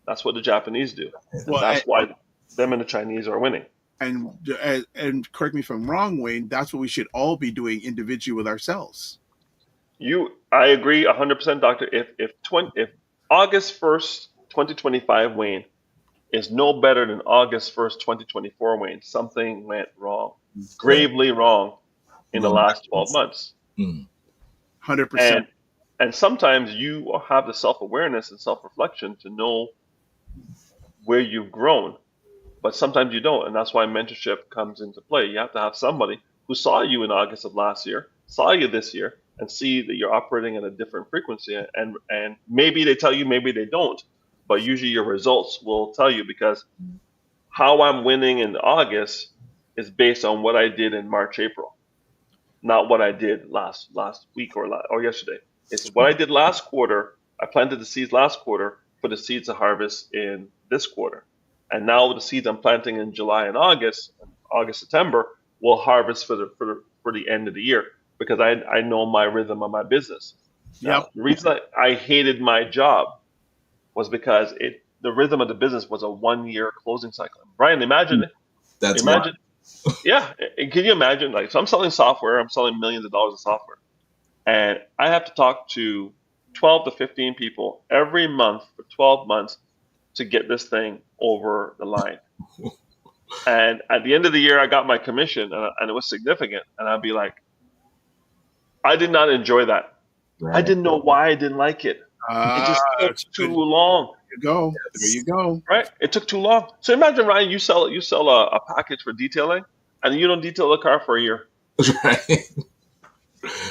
That's what the Japanese do. Well, that's why them and the Chinese are winning. And correct me if I'm wrong, Wayne, that's what we should all be doing individually with ourselves. I agree 100%, Doctor. If August 1st, 2025, Wayne, is no better than August 1st, 2024, Wayne, something went wrong. Gravely wrong in the last 12 months. 100%. And sometimes you have the self-awareness and self-reflection to know where you've grown, but sometimes you don't, and that's why mentorship comes into play. You have to have somebody who saw you in August of last year, saw you this year, and see that you're operating at a different frequency. And maybe they tell you, maybe they don't, but usually your results will tell you, because how I'm winning in August is based on what I did in March, April, not what I did last week or yesterday. It's what I did last quarter. I planted the seeds last quarter for the seeds to harvest in this quarter. And now the seeds I'm planting in July and August, September, will harvest for the end of the year, because I know my rhythm of my business. Now, the reason I hated my job was because the rhythm of the business was a 1-year closing cycle. Brian, imagine. Yeah, can you imagine? Like, so I'm selling software. I'm selling millions of dollars of software, and I have to talk to 12 to 15 people every month for 12 months to get this thing over the line. And at the end of the year, I got my commission, and it was significant. And I'd be like, I did not enjoy that. Right. I didn't know why I didn't like it. It just took too long. There you go. Right? It took too long. So imagine, Ryan, you sell a package for detailing, and you don't detail the car for a year. Right.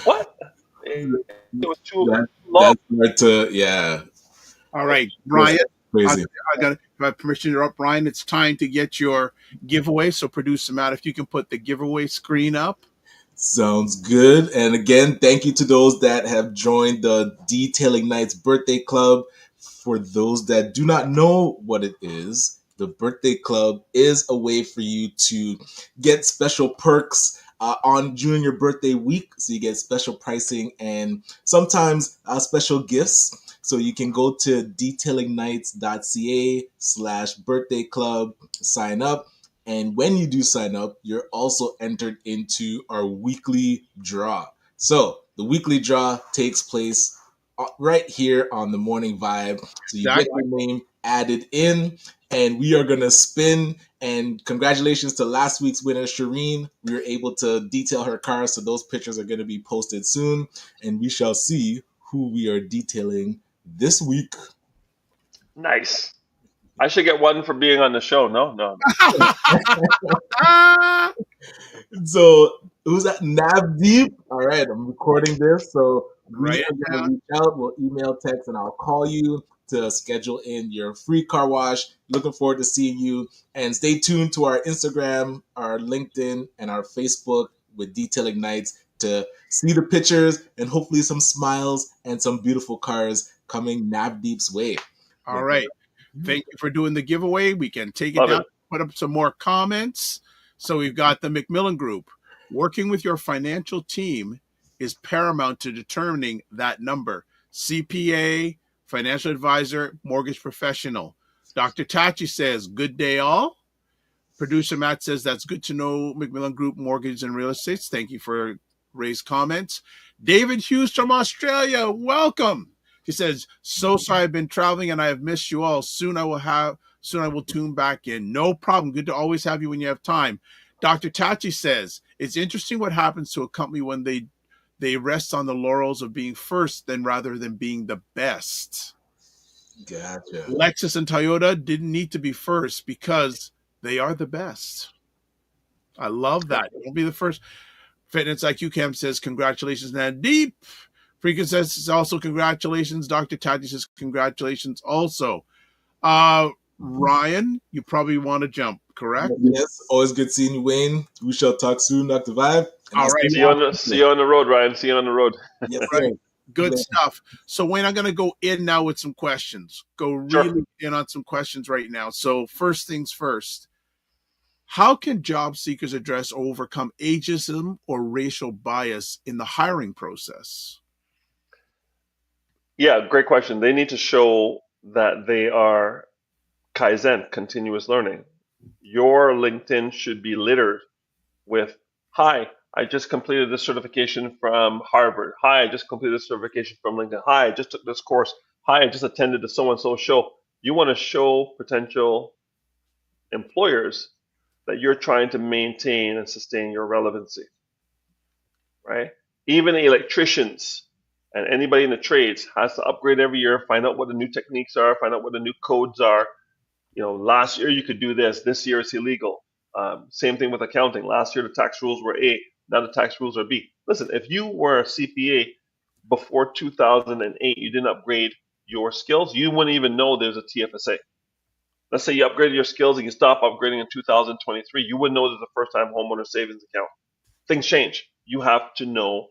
What? It was too long. All right, Brian. Crazy. I got permission to interrupt, Brian. It's time to get your giveaway. So, producer Matt, if you can put the giveaway screen up. Sounds good. And again, thank you to those that have joined the Detailing Nights Birthday Club. For those that do not know what it is, the Birthday Club is a way for you to get special perks during your birthday week. So you get special pricing and sometimes special gifts. So you can go to detailingnights.ca/birthday club, sign up. And when you do sign up, you're also entered into our weekly draw. So the weekly draw takes place right here on the Morning Vibe. So you get Exactly. your name added in, and we are going to spin. And congratulations to last week's winner, Shireen. We were able to detail her car, so those pictures are going to be posted soon, and we shall see who we are detailing this week. Nice. I should get one for being on the show. No. So who's that? Navdeep. All right, I'm recording this, so we Right. are going to reach out. We'll email, text, and I'll call you to schedule in your free car wash. Looking forward to seeing you, and stay tuned to our Instagram, our LinkedIn, and our Facebook with Detailing Nights to see the pictures and hopefully some smiles and some beautiful cars coming Navdeep's way. All right. Thank you for doing the giveaway. We can take it Love down, it. put up some more comments. So we've got the McMillan Group. Working with your financial team is paramount to determining that number. CPA, financial advisor, mortgage professional. Dr. Tachi says, good day all. Producer Matt says, that's good to know, McMillan Group Mortgage and Real Estate. Thank you for raised comments. David Hughes from Australia, welcome. He says, so sorry I've been traveling and I have missed you all. Soon I will tune back in. No problem. Good to always have you when you have time. Dr. Tachi says, it's interesting what happens to a company when they rest on the laurels of being first then rather than being the best. Gotcha. Lexus and Toyota didn't need to be first because they are the best. I love that. Don't be the first. Fitness IQ Camp says, congratulations, Nadeep. Freakin says also congratulations. Dr. Tati says congratulations also. Ryan, you probably want to jump, correct? Yes, always good seeing you, Wayne. We shall talk soon, Dr. Vibe. All right. See you on the road, Ryan. See you on the road. Yes, Right. sir. Good stuff. So, Wayne, I'm going to go in now with some questions. Go really in on some questions right now. So, first things first. How can job seekers address or overcome ageism or racial bias in the hiring process? Yeah, great question. They need to show that they are Kaizen, continuous learning. Your LinkedIn should be littered with, hi, I just completed this certification from Harvard. Hi, I just completed this certification from LinkedIn. Hi, I just took this course. Hi, I just attended the so-and-so show. You want to show potential employers that you're trying to maintain and sustain your relevancy, right? Even electricians and anybody in the trades has to upgrade every year, find out what the new techniques are, find out what the new codes are. Last year you could do this year it's illegal. Same thing with accounting. Last year the tax rules were A, now the tax rules are B. Listen, if you were a CPA before 2008, you didn't upgrade your skills, you wouldn't even know there's a TFSA. Let's say you upgraded your skills and you stop upgrading in 2023, you wouldn't know there's a first-time homeowner savings account. Things change. You have to know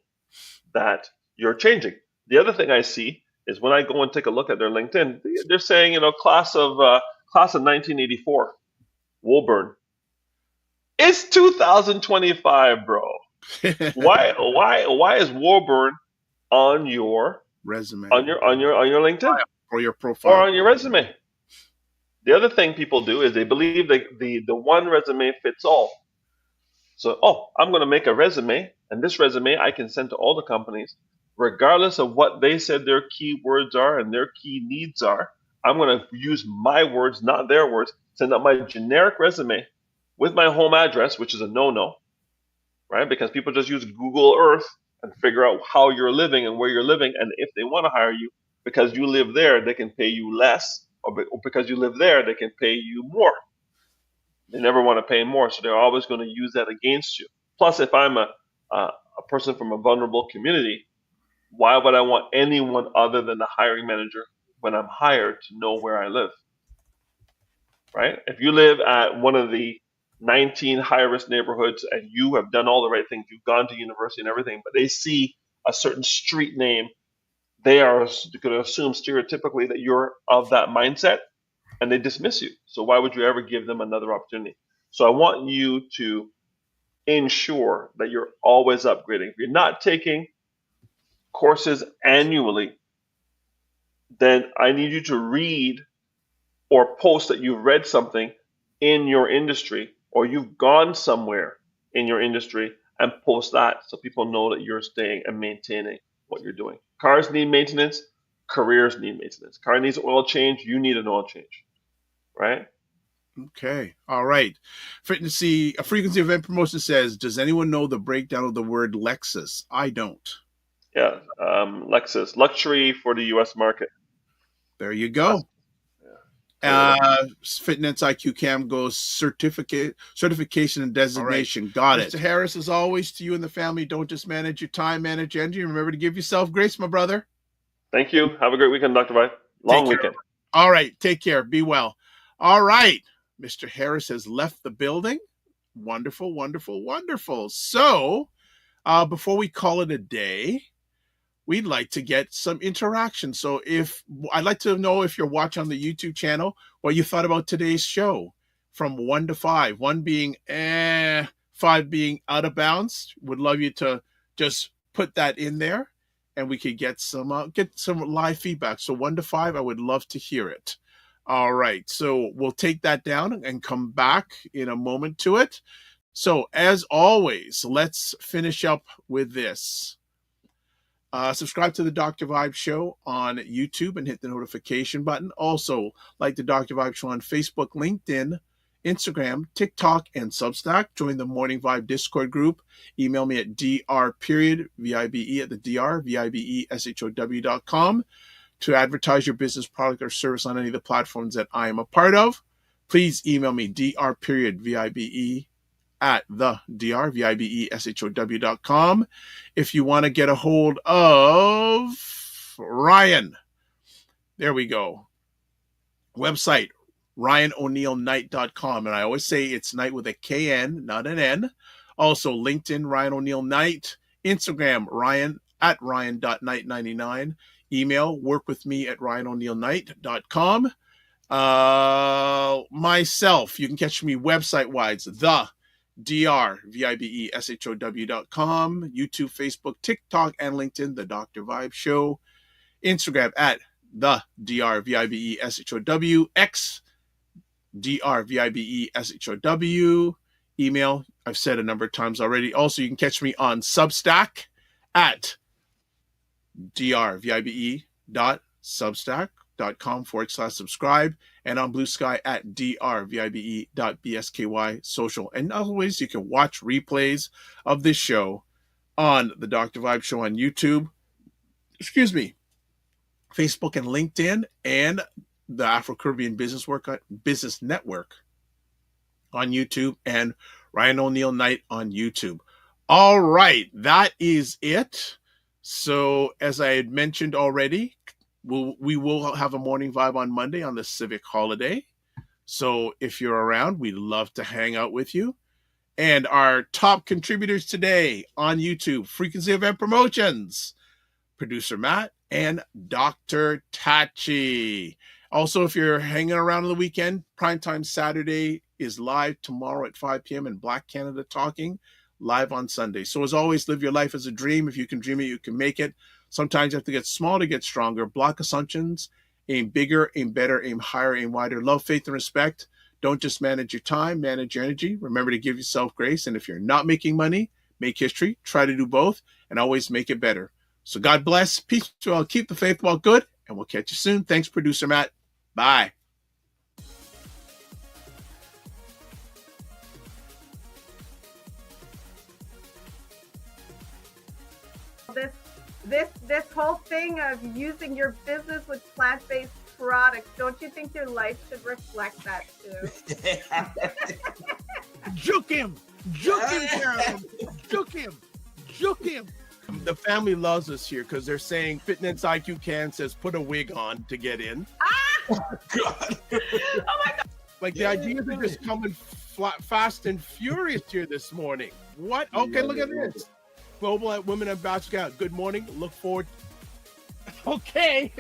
that you're changing. The other thing I see is when I go and take a look at their LinkedIn, they're saying, class of 1984, Woburn. It's 2025, bro. Why is Woburn on your resume, on your LinkedIn or your profile, or on your resume? The other thing people do is they believe that the one resume fits all. So, I'm going to make a resume, and this resume I can send to all the companies, regardless of what they said their key words are and their key needs are. I'm going to use my words, not their words, send out my generic resume with my home address, which is a no-no, right? Because people just use Google Earth and figure out how you're living and where you're living, and if they want to hire you because you live there, they can pay you less, or because you live there, they can pay you more. They never want to pay more, so they're always going to use that against you. Plus, if I'm a person from a vulnerable community, why would I want anyone other than the hiring manager when I'm hired to know where I live? Right? If you live at one of the 19 high-risk neighborhoods and you have done all the right things, you've gone to university and everything, but they see a certain street name, they are going to assume stereotypically that you're of that mindset, and they dismiss you. So why would you ever give them another opportunity? So I want you to ensure that you're always upgrading. If you're not taking courses annually, then I need you to read or post that you've read something in your industry or you've gone somewhere in your industry and post that so people know that you're staying and maintaining what you're doing. Cars need maintenance. careers need maintenance. Car needs oil change. You need an oil change, right? Okay. All right. Frequency of event promotion says, does anyone know the breakdown of the word Lexus? I don't. Yeah. Lexus, luxury for the U.S. market. There you go. Fitness IQ Cam goes certification and designation. Right. Got it. Mr. Harris, as always, to you and the family, don't just manage your time, manage your energy. Remember to give yourself grace, my brother. Thank you. Have a great weekend, Dr. Vibe. Long weekend. All right. Take care. Be well. All right. Mr. Harris has left the building. Wonderful, wonderful, wonderful. So before we call it a day, we'd like to get some interaction. So I'd like to know if you're watching on the YouTube channel, what you thought about today's show from 1 to 5, 1 being 5 being out of bounds. Would love you to just put that in there and we could get some live feedback. So 1 to 5, I would love to hear it. All right. So we'll take that down and come back in a moment to it. So as always, let's finish up with this. Subscribe to the Dr. Vibe Show on YouTube and hit the notification button. Also, like the Dr. Vibe Show on Facebook, LinkedIn, Instagram, TikTok, and Substack. Join the Morning Vibe Discord group. Email me at dr.vibe@thedrbeshow.com to advertise your business, product, or service on any of the platforms that I am a part of. Please email me dr.vibe@thedrbeshow.com. If you want to get a hold of Ryan, there we go. Website, RyanO'NeillKnight.com. And I always say it's Knight with a KN, not an N. Also, LinkedIn, Ryan O'Neill Knight. Instagram, Ryan@Ryan.Knight99. Email, workwithme@RyanO'NeillKnight.com. Myself, you can catch me website-wise, drbeshow.com, YouTube, Facebook, TikTok, and LinkedIn, The Dr. Vibe Show. Instagram at the drbeshow, X drbeshow. Email, I've said a number of times already. Also, you can catch me on Substack at drvibe.substack.com/subscribe, and on Blue Sky at drvibe.bsky social. And always, you can watch replays of this show on the Dr. Vibe Show on YouTube, Facebook and LinkedIn, and the Afro-Caribbean Business Network on YouTube, and Ryan O'Neill Knight on YouTube. All right, that is it. So as I had mentioned already, we will have a Morning Vibe on Monday on the civic holiday. So if you're around, we'd love to hang out with you. And our top contributors today on YouTube, Frequency Event Promotions, Producer Matt, and Dr. Tachi. Also, if you're hanging around on the weekend, Primetime Saturday is live tomorrow at 5 p.m. and Black Canada Talking live on Sunday. So as always, live your life as a dream. If you can dream it, you can make it. Sometimes you have to get small to get stronger. Block assumptions. Aim bigger, aim better, aim higher, aim wider. Love, faith, and respect. Don't just manage your time, manage your energy. Remember to give yourself grace. And if you're not making money, make history. Try to do both and always make it better. So God bless. Peace. Well, keep the faith well good. And we'll catch you soon. Thanks, Producer Matt. Bye. This whole thing of using your business with plant-based products, don't you think your life should reflect that too? Juke him, Carolyn. Juke him. The family loves us here because they're saying Fitness IQ Can says put a wig on to get in. Oh God! Oh my God! Like the ideas are just coming fast and furious here this morning. What? Okay, look at this. Global Women Ambassador. Good morning. Look forward. Okay.